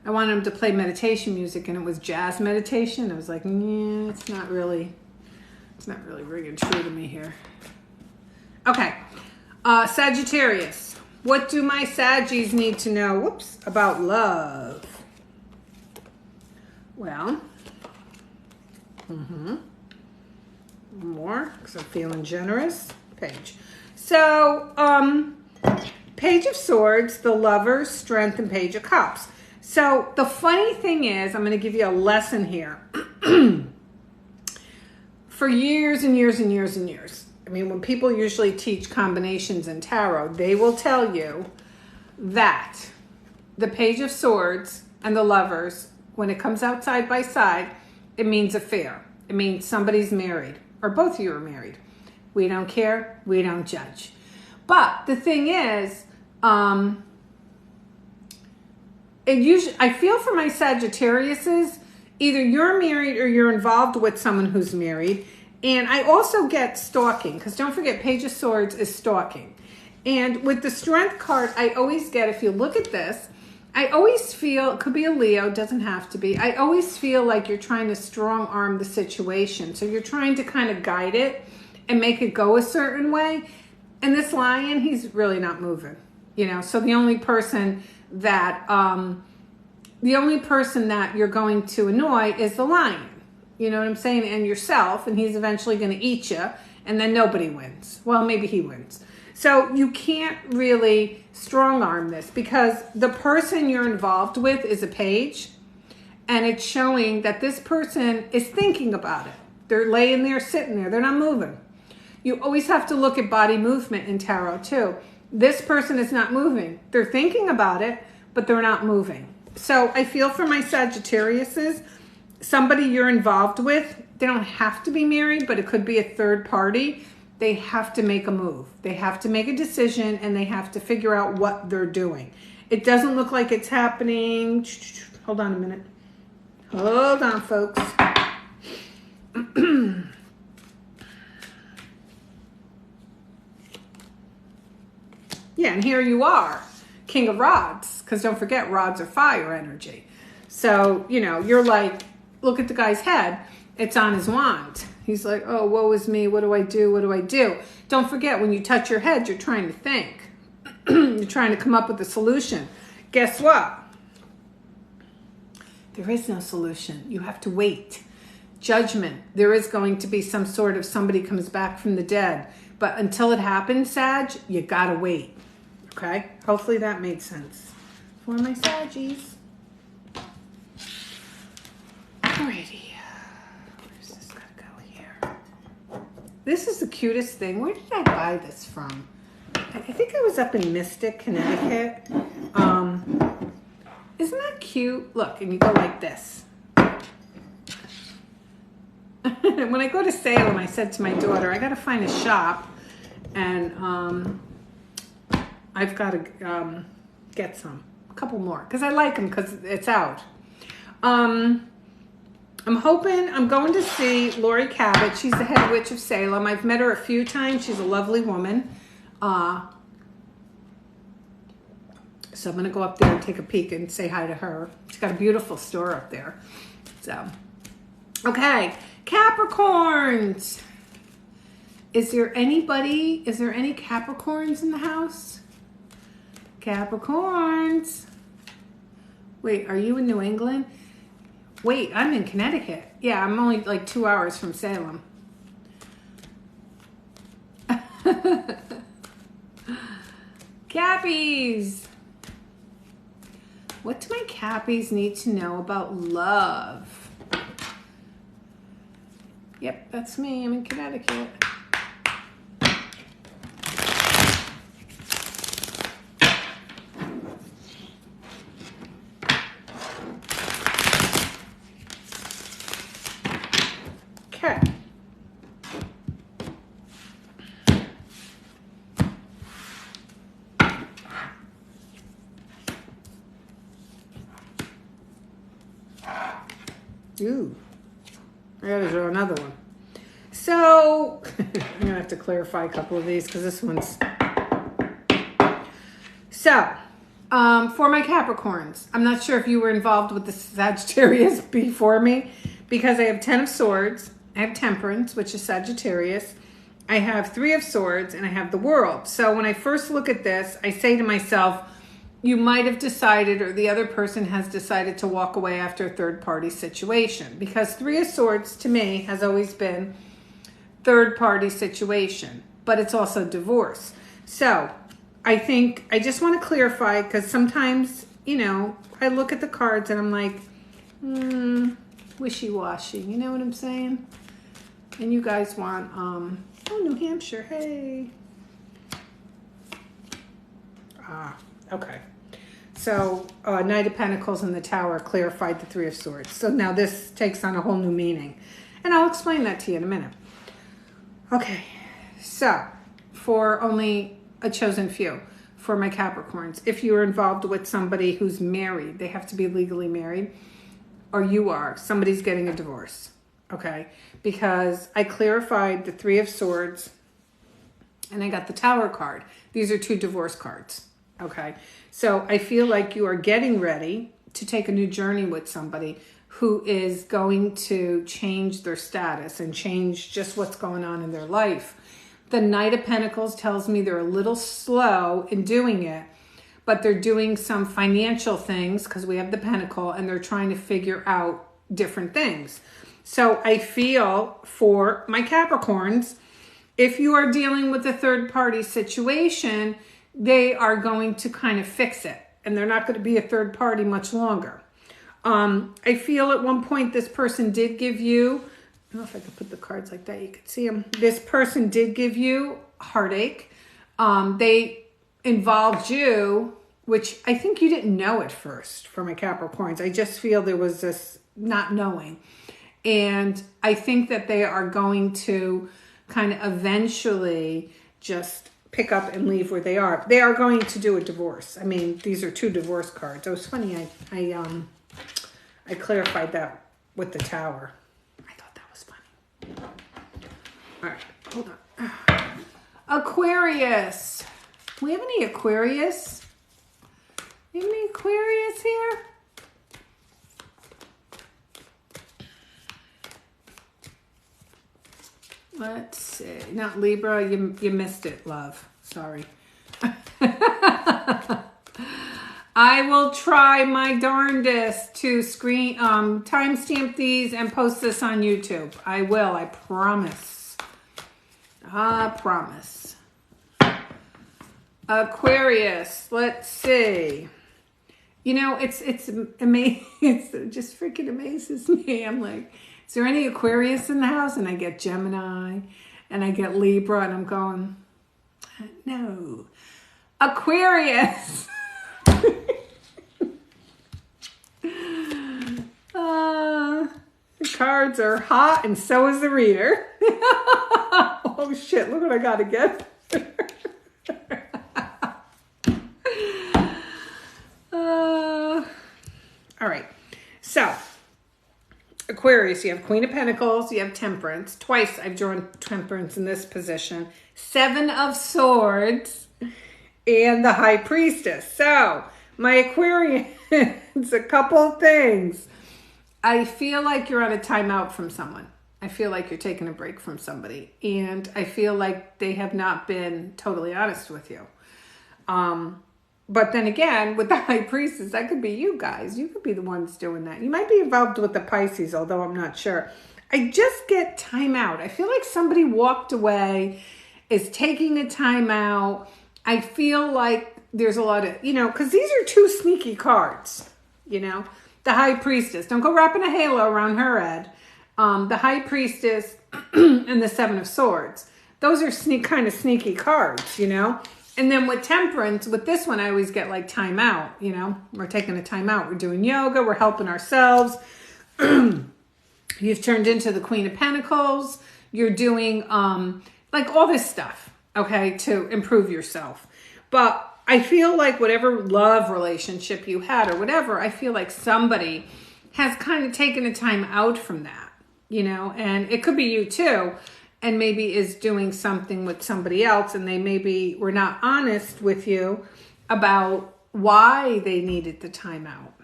wanted him to play meditation music and it was jazz meditation. I was like, yeah, it's not really ringing true to me here. Okay, Sagittarius. What do my Saggies need to know, whoops, about love? Well, more, because I'm feeling generous. Page. So, Page of Swords, the Lovers, Strength, and Page of Cups. So, the funny thing is, I'm going to give you a lesson here. For years and years and years and years, I mean, when people usually teach combinations in tarot, they will tell you that the Page of Swords and the Lovers, when it comes out side by side, it means affair. It means somebody's married, or both of you are married. We don't care. We don't judge. But the thing is, I feel for my Sagittariuses, either you're married or you're involved with someone who's married. And I also get stalking, because don't forget, Page of Swords is stalking. And with the Strength card, I always get, if you look at this, I always feel, it could be a Leo, doesn't have to be. I always feel like you're trying to strong arm the situation. So you're trying to kind of guide it and make it go a certain way. And this Lion, he's really not moving, you know. So the only person that you're going to annoy is the Lion. You know what I'm saying? And yourself, and he's eventually going to eat you, and then nobody wins. Well, maybe he wins. So you can't really strong arm this because the person you're involved with is a page, and it's showing that this person is thinking about it. They're laying there, sitting there. They're not moving. You always have to look at body movement in tarot too. This person is not moving. They're thinking about it, but they're not moving. So I feel for my Sagittariuses, somebody you're involved with, they don't have to be married, but it could be a third party. They have to make a move. They have to make a decision, and they have to figure out what they're doing. It doesn't look like it's happening. Hold on a minute. Hold on, folks. Yeah, and here you are, King of Rods, because don't forget, rods are fire energy. So, you know, you're like, look at the guy's head. It's on his wand. He's like, oh, woe is me. What do I do? What do I do? Don't forget, when you touch your head, you're trying to think. You're trying to come up with a solution. Guess what? There is no solution. You have to wait. Judgment. There is going to be some sort of somebody comes back from the dead. But until it happens, Sag, you gotta wait. Okay? Hopefully that made sense. For my Saggies. Alrighty. Where's this gonna go here? This is the cutest thing. Where did I buy this from? I think I was up in Mystic, Connecticut. Isn't that cute? Look, and you go like this. When I go to Salem, I said to my daughter, I got to find a shop, and I've got to get a couple more, because I like them because it's out. I'm hoping, I'm going to see Lori Cabot. She's the head witch of Salem. I've met her a few times. She's a lovely woman. So I'm going to go up there and take a peek and say hi to her. She's got a beautiful store up there. So, okay. Capricorns. Is there any Capricorns in the house? Capricorns. Wait, are you in New England? Wait, I'm in Connecticut. Yeah, I'm only like 2 hours from Salem. Cappies. What do my Cappies need to know about love? Yep, that's me. I'm in Connecticut. Okay. Ooh, I gotta draw another one. So, I'm gonna have to clarify a couple of these because this one's... So, for my Capricorns, I'm not sure if you were involved with the Sagittarius before me, because I have 10 of Swords, I have Temperance, which is Sagittarius, I have 3 of Swords, and I have the World. So when I first look at this, I say to myself, you might have decided, or the other person has decided, to walk away after a third-party situation. Because 3 of Swords, to me, has always been third-party situation. But it's also divorce. So, I think, I just want to clarify, because sometimes, you know, I look at the cards and I'm like, wishy-washy. You know what I'm saying? And you guys want, oh, New Hampshire, hey. Okay. So, Knight of Pentacles and the Tower clarified the 3 of Swords. So now this takes on a whole new meaning. And I'll explain that to you in a minute. Okay. So, for only a chosen few, for my Capricorns, if you're involved with somebody who's married, they have to be legally married, or you are, somebody's getting a divorce. Okay? Because I clarified the 3 of Swords and I got the Tower card. These are 2 divorce cards. Okay, so I feel like you are getting ready to take a new journey with somebody who is going to change their status and change just what's going on in their life. The Knight of Pentacles tells me they're a little slow in doing it, but they're doing some financial things because we have the Pentacle, and they're trying to figure out different things. So I feel for my Capricorns, if you are dealing with a third-party situation, they are going to kind of fix it, and they're not going to be a third party much longer. I feel at one point this person did give you, I don't know if I could put the cards like that, you could see them. This person did give you heartache. They involved you, which I think you didn't know at first for my Capricorns. I just feel there was this not knowing. And I think that they are going to kind of eventually just pick up and leave where they are. They are going to do a divorce. I mean, these are 2 divorce cards. It was funny. I clarified that with the Tower. I thought that was funny. All right, hold on. Aquarius. Do we have any Aquarius? Any Aquarius here? Let's see. Not Libra. You missed it, love. Sorry. I will try my darndest to timestamp these and post this on YouTube. I will. I promise. I promise. Aquarius. Let's see. You know, it's amazing. It just freaking amazes me. I'm like, is there any Aquarius in the house? And I get Gemini, And I get Libra and I'm going, no. Aquarius. The cards are hot and so is the reader. Oh shit, look what I got again. All right, so Aquarius, you have Queen of Pentacles, you have Temperance. Twice I've drawn Temperance in this position. 7 of Swords and the High Priestess. So my Aquarians, a couple of things. I feel like you're on a timeout from someone. I feel like you're taking a break from somebody. And I feel like they have not been totally honest with you. But then again, with the High Priestess, that could be you guys. You could be the ones doing that. You might be involved with the Pisces, although I'm not sure. I just get time out. I feel like somebody walked away, is taking a time out. I feel like there's a lot of, because these are 2 sneaky cards, The High Priestess. Don't go wrapping a halo around her head. The High Priestess and the 7 of Swords. Those are kind of sneaky cards, And then with Temperance, with this one, I always get like time out, We're taking a time out. We're doing yoga. We're helping ourselves. You've turned into the Queen of Pentacles. You're doing like all this stuff, okay, to improve yourself. But I feel like whatever love relationship you had or whatever, I feel like somebody has kind of taken a time out from that, And it could be you too. And maybe is doing something with somebody else and they maybe were not honest with you about why they needed the time out,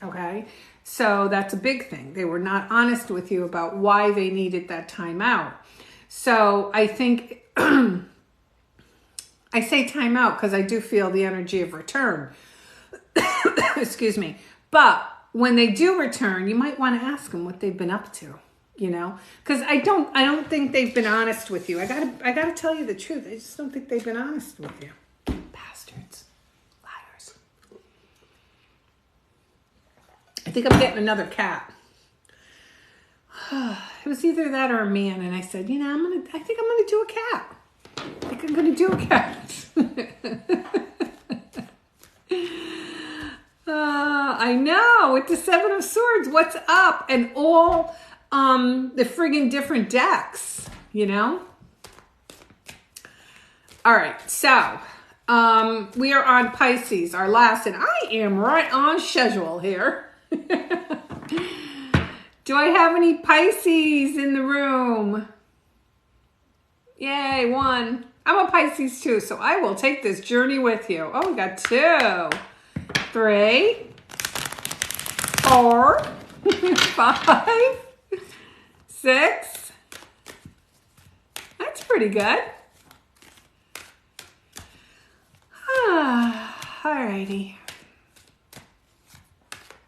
okay? So that's a big thing. They were not honest with you about why they needed that time out. So I think, I say time out because I do feel the energy of return. Excuse me. But when they do return, you might want to ask them what they've been up to. Because I don't think they've been honest with you. I gotta tell you the truth. I just don't think they've been honest with you. Bastards. Liars. I think I'm getting another cat. It was either that or a man, and I said, I think I'm gonna do a cat. I think I'm gonna do a cat. I know, with the 7 of Swords, what's up? And all the friggin' different decks, All right, so we are on Pisces, our last, and I am right on schedule here. Do I have any Pisces in the room? Yay, 1. I'm a Pisces too, so I will take this journey with you. Oh, we got 2, 3, 4, 5, 6. That's pretty good. Alrighty.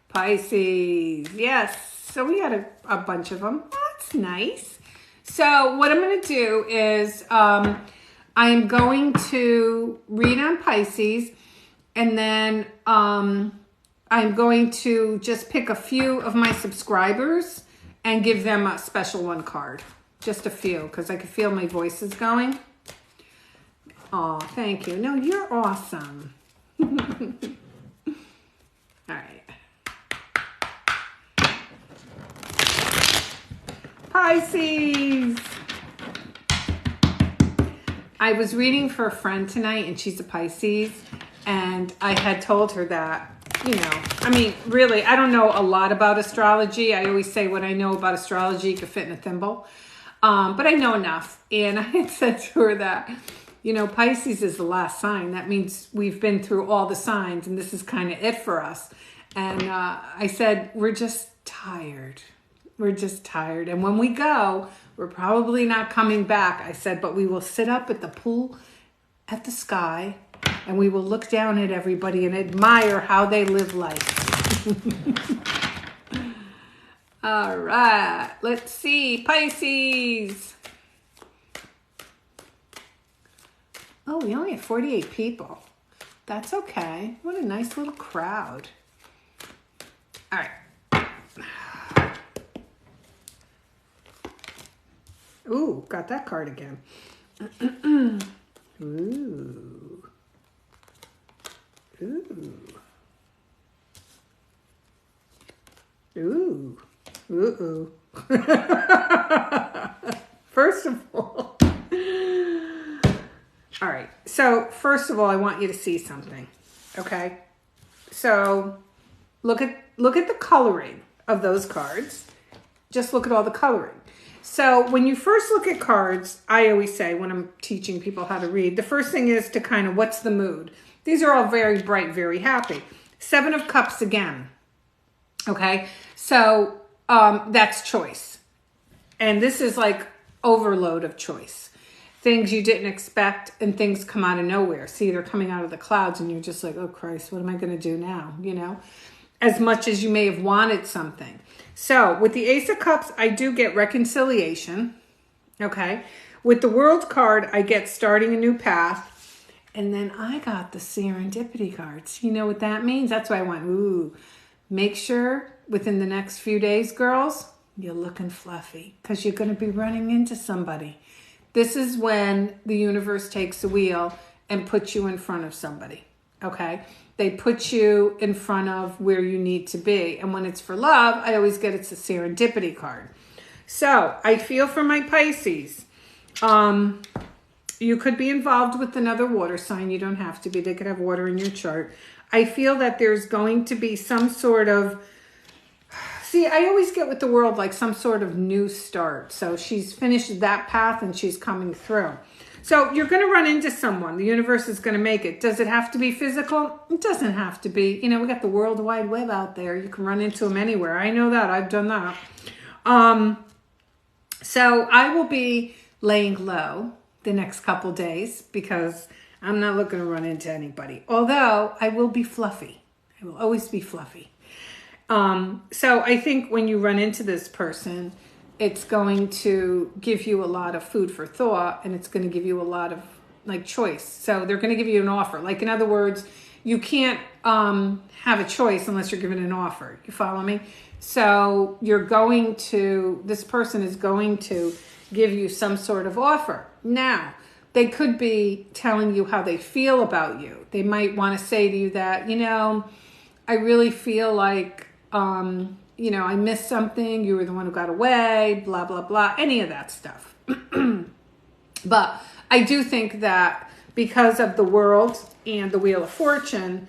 Pisces. Yes. So we got a bunch of them. That's nice. So what I'm going to do is I am going to read on Pisces, and then I'm going to just pick a few of my subscribers and give them a special 1 card. Just a few, because I can feel my voice is going. Oh, thank you. No, you're awesome. All right. Pisces. I was reading for a friend tonight, and she's a Pisces, and I had told her that, really, I don't know a lot about astrology. I always say what I know about astrology could fit in a thimble, but I know enough. And I had said to her that, Pisces is the last sign. That means we've been through all the signs, and this is kind of it for us. And I said, we're just tired. We're just tired. And when we go, we're probably not coming back. I said, but we will sit up at the pool at the sky, and we will look down at everybody and admire how they live life. All right. Let's see. Pisces. Oh, we only have 48 people. That's okay. What a nice little crowd. All right. Ooh, got that card again. Ooh. Ooh. Ooh. Ooh. First of all. All right. So, first of all, I want you to see something. Okay? So, look at the coloring of those cards. Just look at all the coloring. So when you first look at cards, I always say when I'm teaching people how to read, the first thing is to kind of, what's the mood? These are all very bright, very happy. 7 of Cups again. Okay, so that's choice. And this is like overload of choice. Things you didn't expect and things come out of nowhere. See, they're coming out of the clouds and you're just like, oh Christ, what am I going to do now? You know, as much as you may have wanted something. So with the Ace of Cups, I do get reconciliation. Okay. With the World card, I get starting a new path. And then I got the serendipity cards. You know what that means? That's why I went, ooh, make sure within the next few days, girls, you're looking fluffy because you're going to be running into somebody. This is when the universe takes the wheel and puts you in front of somebody. Okay. They put you in front of where you need to be. And when it's for love, I always get it's a serendipity card. So I feel for my Pisces. You could be involved with another water sign. You don't have to be. They could have water in your chart. I feel that there's going to be some sort of... See, I always get with the World like some sort of new start. So she's finished that path and she's coming through. So you're going to run into someone. The universe is going to make it. Does it have to be physical? It doesn't have to be. You know, we got the World Wide Web out there. You can run into them anywhere. I know that. I've done that. So I will be laying low the next couple days because I'm not looking to run into anybody. Although I will be fluffy. I will always be fluffy. So I think when you run into this person, it's going to give you a lot of food for thought and it's going to give you a lot of like choice. So they're going to give you an offer. Like in other words, you can't have a choice unless you're given an offer. You follow me? So this person is going to give you some sort of offer. Now, they could be telling you how they feel about you. They might want to say to you that, you know, I really feel like, you know, I missed something. You were the one who got away, blah, blah, blah, any of that stuff. But I do think that because of the World and the Wheel of Fortune,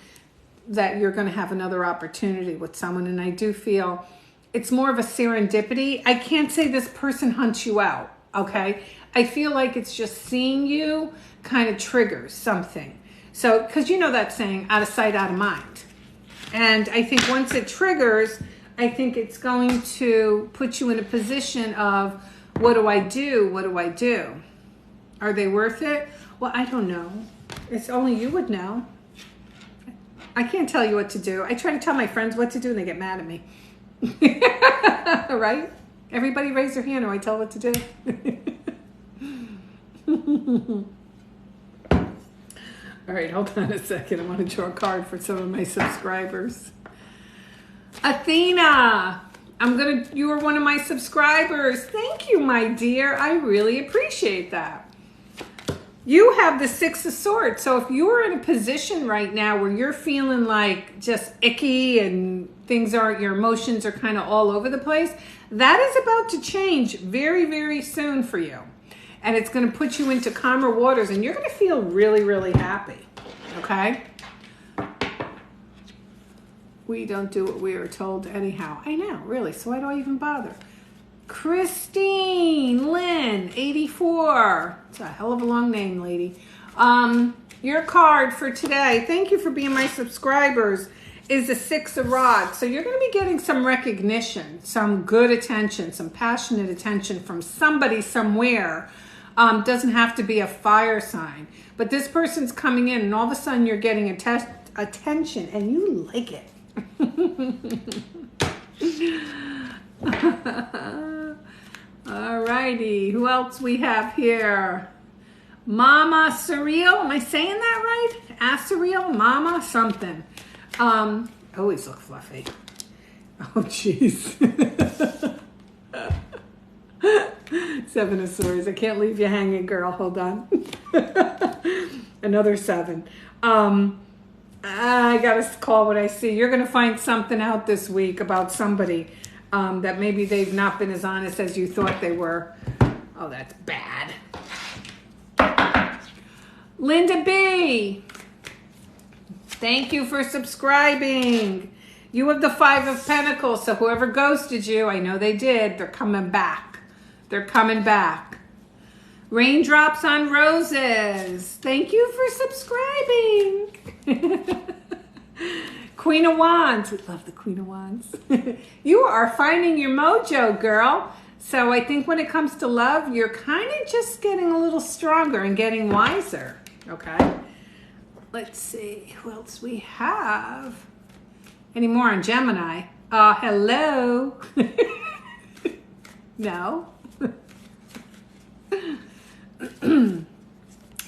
that you're going to have another opportunity with someone. And I do feel it's more of a serendipity. I can't say this person hunts you out, okay? I feel like it's just seeing you kind of triggers something. So, because you know that saying, out of sight, out of mind. And I think once it triggers, I think it's going to put you in a position of, what do I do? What do I do? Are they worth it? Well, I don't know. It's only you would know. I can't tell you what to do. I try to tell my friends what to do and they get mad at me. Right? Everybody raise their hand or I tell what to do. All right, hold on a second. I want to draw a card for some of my subscribers. Athena, you are one of my subscribers. Thank you, my dear. I really appreciate that. You have the 6 of Swords. So if you're in a position right now where you're feeling like just icky and your emotions are kind of all over the place, that is about to change very, very soon for you. And it's going to put you into calmer waters and you're going to feel really, really happy. Okay? We don't do what we are told anyhow. I know, really. So why do I even bother? Christine Lynn, 84. It's a hell of a long name, lady. Your card for today, thank you for being my subscribers, is the 6 of Rods. So you're going to be getting some recognition, some good attention, some passionate attention from somebody somewhere. Doesn't have to be a fire sign. But this person's coming in and all of a sudden you're getting attention and you like it. All righty. Who else we have here? Mama Surreal. Am I saying that right? Surreal? Mama something. Always look fluffy. Oh, jeez. Seven of Swords. I can't leave you hanging, girl. Hold on. Another 7. I gotta call what I see. You're gonna find something out this week about somebody that maybe they've not been as honest as you thought they were. Oh, that's bad. Linda B, thank you for subscribing. You have the 5 of Pentacles, so whoever ghosted you, I know they did, they're coming back. They're coming back. Raindrops on Roses. Thank you for subscribing. Queen of Wands. We love the Queen of Wands. You are finding your mojo, girl. So I think when it comes to love, you're kind of just getting a little stronger and getting wiser. Okay. Let's see who else we have. Any more on Gemini? Hello. No.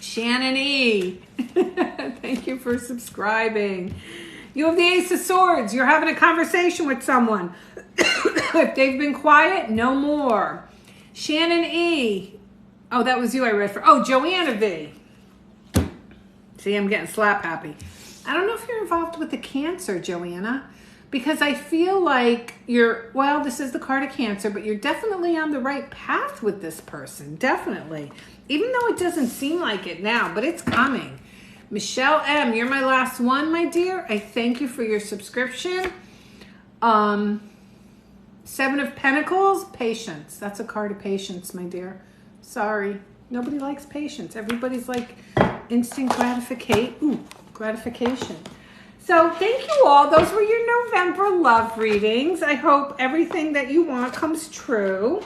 Shannon E. Thank you for subscribing. You have the Ace of Swords. You're having a conversation with someone. If they've been quiet, no more. Shannon E. Oh, that was you I read for. Oh, Joanna V. See, I'm getting slap happy. I don't know if you're involved with the Cancer, Joanna, because I feel like you're, well, this is the card of Cancer, but you're definitely on the right path with this person. Definitely. Even though it doesn't seem like it now, but it's coming. Michelle M., you're my last one, my dear. I thank you for your subscription. 7 of Pentacles, patience. That's a card of patience, my dear. Sorry. Nobody likes patience. Everybody's like instant gratification. So thank you all. Those were your November love readings. I hope everything that you want comes true.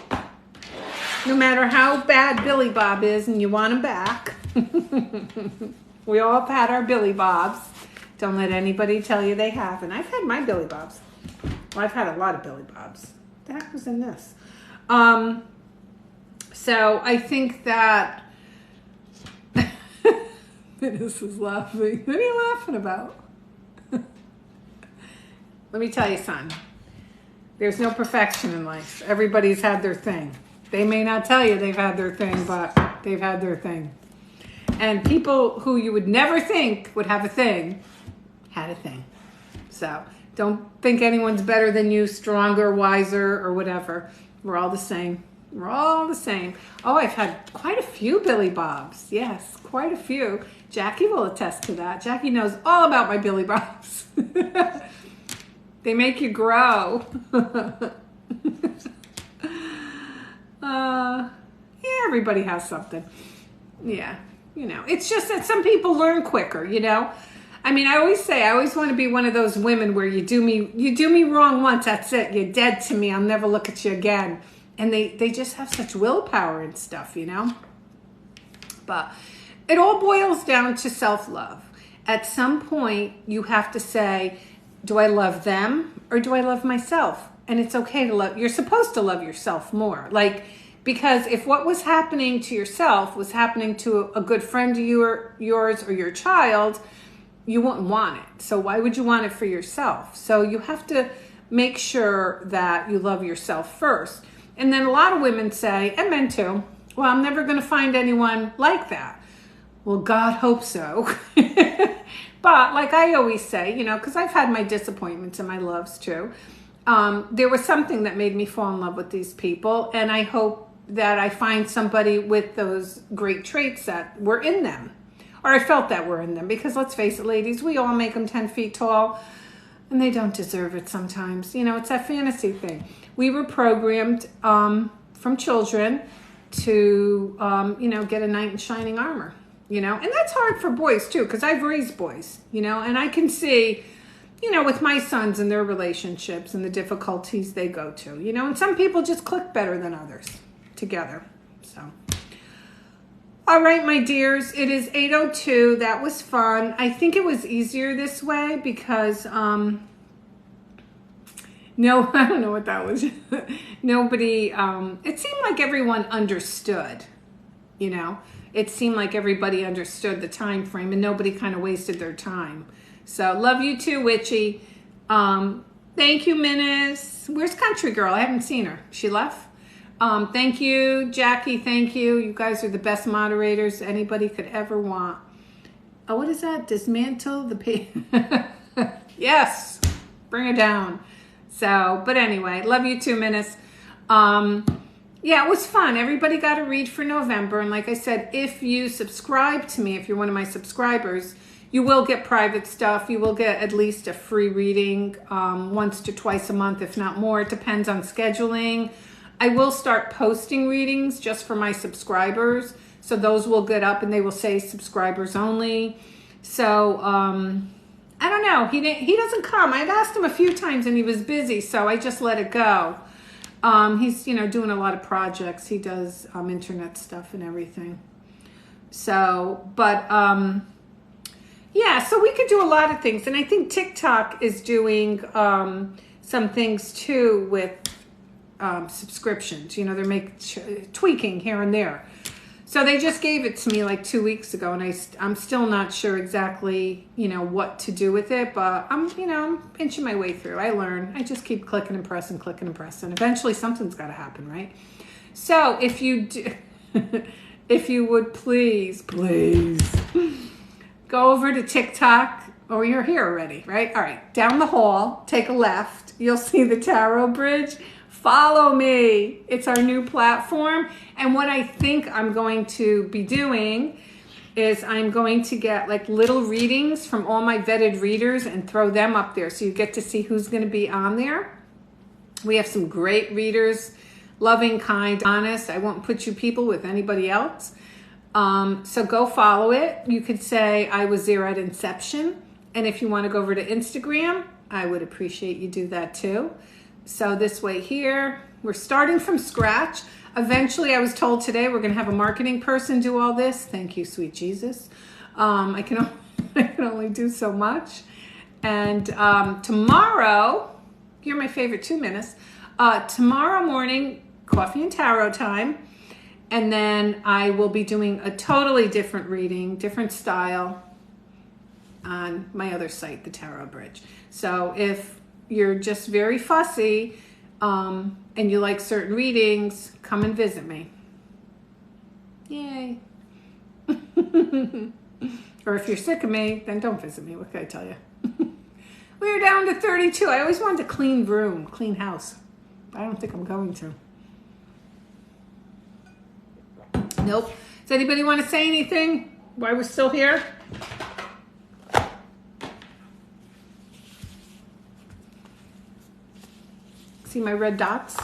No matter how bad Billy Bob is and you want him back. We all have had our Billy Bobs. Don't let anybody tell you they haven't. I've had my Billy Bobs. Well, I've had a lot of Billy Bobs. What the heck was in this? So I think that this is laughing. What are you laughing about? Let me tell you, son. There's no perfection in life. Everybody's had their thing. They may not tell you they've had their thing, but they've had their thing. And people who you would never think would have a thing, had a thing. So don't think anyone's better than you, stronger, wiser, or whatever. We're all the same. We're all the same. Oh, I've had quite a few Billy Bobs. Yes, quite a few. Jackie will attest to that. Jackie knows all about my Billy Bobs. They make you grow. Yeah, everybody has something. Yeah, you know, it's just that some people learn quicker, you know. I mean, I always say, I always want to be one of those women where you do me wrong once, that's it. You're dead to me. I'll never look at you again. And they just have such willpower and stuff, you know. But it all boils down to self-love. At some point, you have to say, do I love them or do I love myself? And it's okay to love, you're supposed to love yourself more. Like, because if what was happening to yourself was happening to a good friend of yours or your child, you wouldn't want it. So why would you want it for yourself? So you have to make sure that you love yourself first. And then a lot of women say, and men too, well, I'm never going to find anyone like that. Well, God hope so. But like I always say, you know, because I've had my disappointments and my loves too. There was something that made me fall in love with these people. And I hope that I find somebody with those great traits that were in them. Or I felt that were in them. Because let's face it, ladies, we all make them 10 feet tall. And they don't deserve it sometimes. You know, it's that fantasy thing. We were programmed from children to, you know, get a knight in shining armor. You know, and that's hard for boys too, because I've raised boys, you know, and I can see, you know, with my sons and their relationships and the difficulties they go to, you know, and some people just click better than others together. So, all right, my dears, it is 8:02. That was fun. I think it was easier this way because, no, I don't know what that was. Nobody, it seemed like everyone understood, you know. It seemed like everybody understood the time frame and nobody kind of wasted their time. So love you too, Witchy. Thank you, Menace. Where's Country Girl? I haven't seen her. She left? Thank you, Jackie. Thank you. You guys are the best moderators anybody could ever want. Oh, what is that? Dismantle the Yes, bring it down. So, but anyway, love you 2 minutes. Yeah, it was fun. Everybody got a read for November. And like I said, if you subscribe to me, if you're one of my subscribers, you will get private stuff. You will get at least a free reading once to twice a month, if not more. It depends on scheduling. I will start posting readings just for my subscribers. So those will get up and they will say subscribers only. So I don't know. He doesn't come. I've asked him a few times and he was busy. So I just let it go. He's, doing a lot of projects. He does internet stuff and everything. So, but yeah, so we could do a lot of things. And I think TikTok is doing some things too with subscriptions. They're tweaking here and there. So they just gave it to me like 2 weeks ago, and I'm still not sure exactly, what to do with it, but I'm inching my way through. I learn. I just keep clicking and pressing, and eventually something's got to happen, right? So if you do, if you would please go over to TikTok. Oh, you're here already, right? All right, down the hall, take a left. You'll see the tarot bridge. Follow me. It's our new platform. And what I think I'm going to be doing is I'm going to get like little readings from all my vetted readers and throw them up there. So you get to see who's going to be on there. We have some great readers, loving, kind, honest. I won't put you people with anybody else. So go follow it. You could say I was there at inception. And if you want to go over to Instagram, I would appreciate you do that too. So this way here, we're starting from scratch. Eventually, I was told today we're going to have a marketing person do all this. Thank you, sweet Jesus. I can only do so much. And tomorrow, you're my favorite 2 minutes. Tomorrow morning, coffee and tarot time. And then I will be doing a totally different reading, different style on my other site, the Tarot Bridge. So if you're just very fussy and you like certain readings, come and visit me. Yay. Or if you're sick of me, then don't visit me. What can I tell you? We're down to 32. I always wanted a clean room, clean house. I don't think I'm going to. Nope. Does anybody want to say anything while we're still here? See my red dots?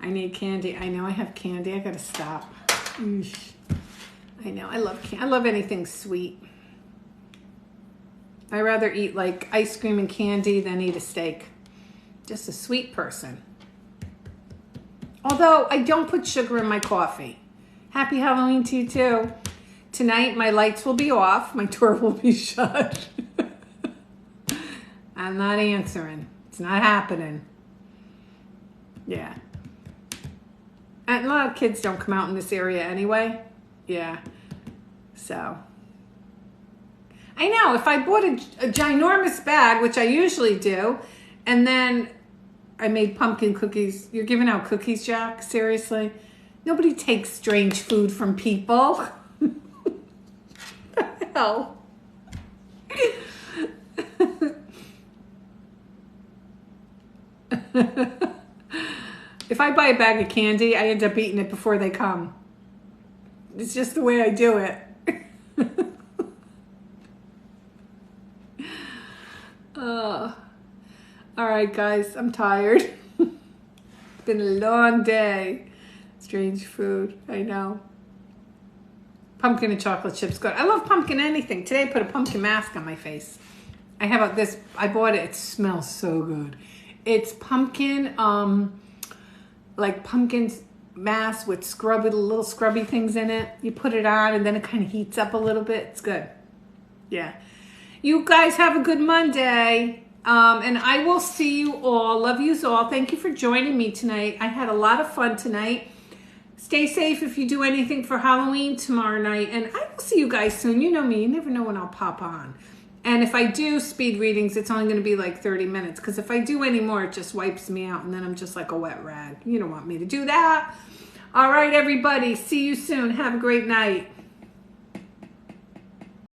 I need candy. I know I have candy. I gotta stop. Eesh. I know. I love candy. I love anything sweet. I rather eat like ice cream and candy than eat a steak. Just a sweet person. Although I don't put sugar in my coffee. Happy Halloween to you too. Tonight my lights will be off. My door will be shut. I'm not answering. It's not happening. Yeah. And a lot of kids don't come out in this area anyway. Yeah. So. I know. If I bought a ginormous bag, which I usually do, and then I made pumpkin cookies. You're giving out cookies, Jack? Seriously? Nobody takes strange food from people. What the hell? If I buy a bag of candy, I end up eating it before they come. It's just the way I do it. All right, guys, I'm tired. It's been a long day. Strange food, I know. Pumpkin and chocolate chips, good. I love pumpkin anything. Today I put a pumpkin mask on my face. I have this, I bought it. It smells so good. It's pumpkin, like pumpkin mask with little scrubby things in it. You put it on and then it kind of heats up a little bit. It's good. Yeah. You guys have a good Monday. And I will see you all. Love yous all. Thank you for joining me tonight. I had a lot of fun tonight. Stay safe if you do anything for Halloween tomorrow night. And I will see you guys soon. You know me. You never know when I'll pop on. And if I do speed readings, it's only going to be like 30 minutes. Because if I do any more, it just wipes me out. And then I'm just like a wet rag. You don't want me to do that. All right, everybody. See you soon. Have a great night.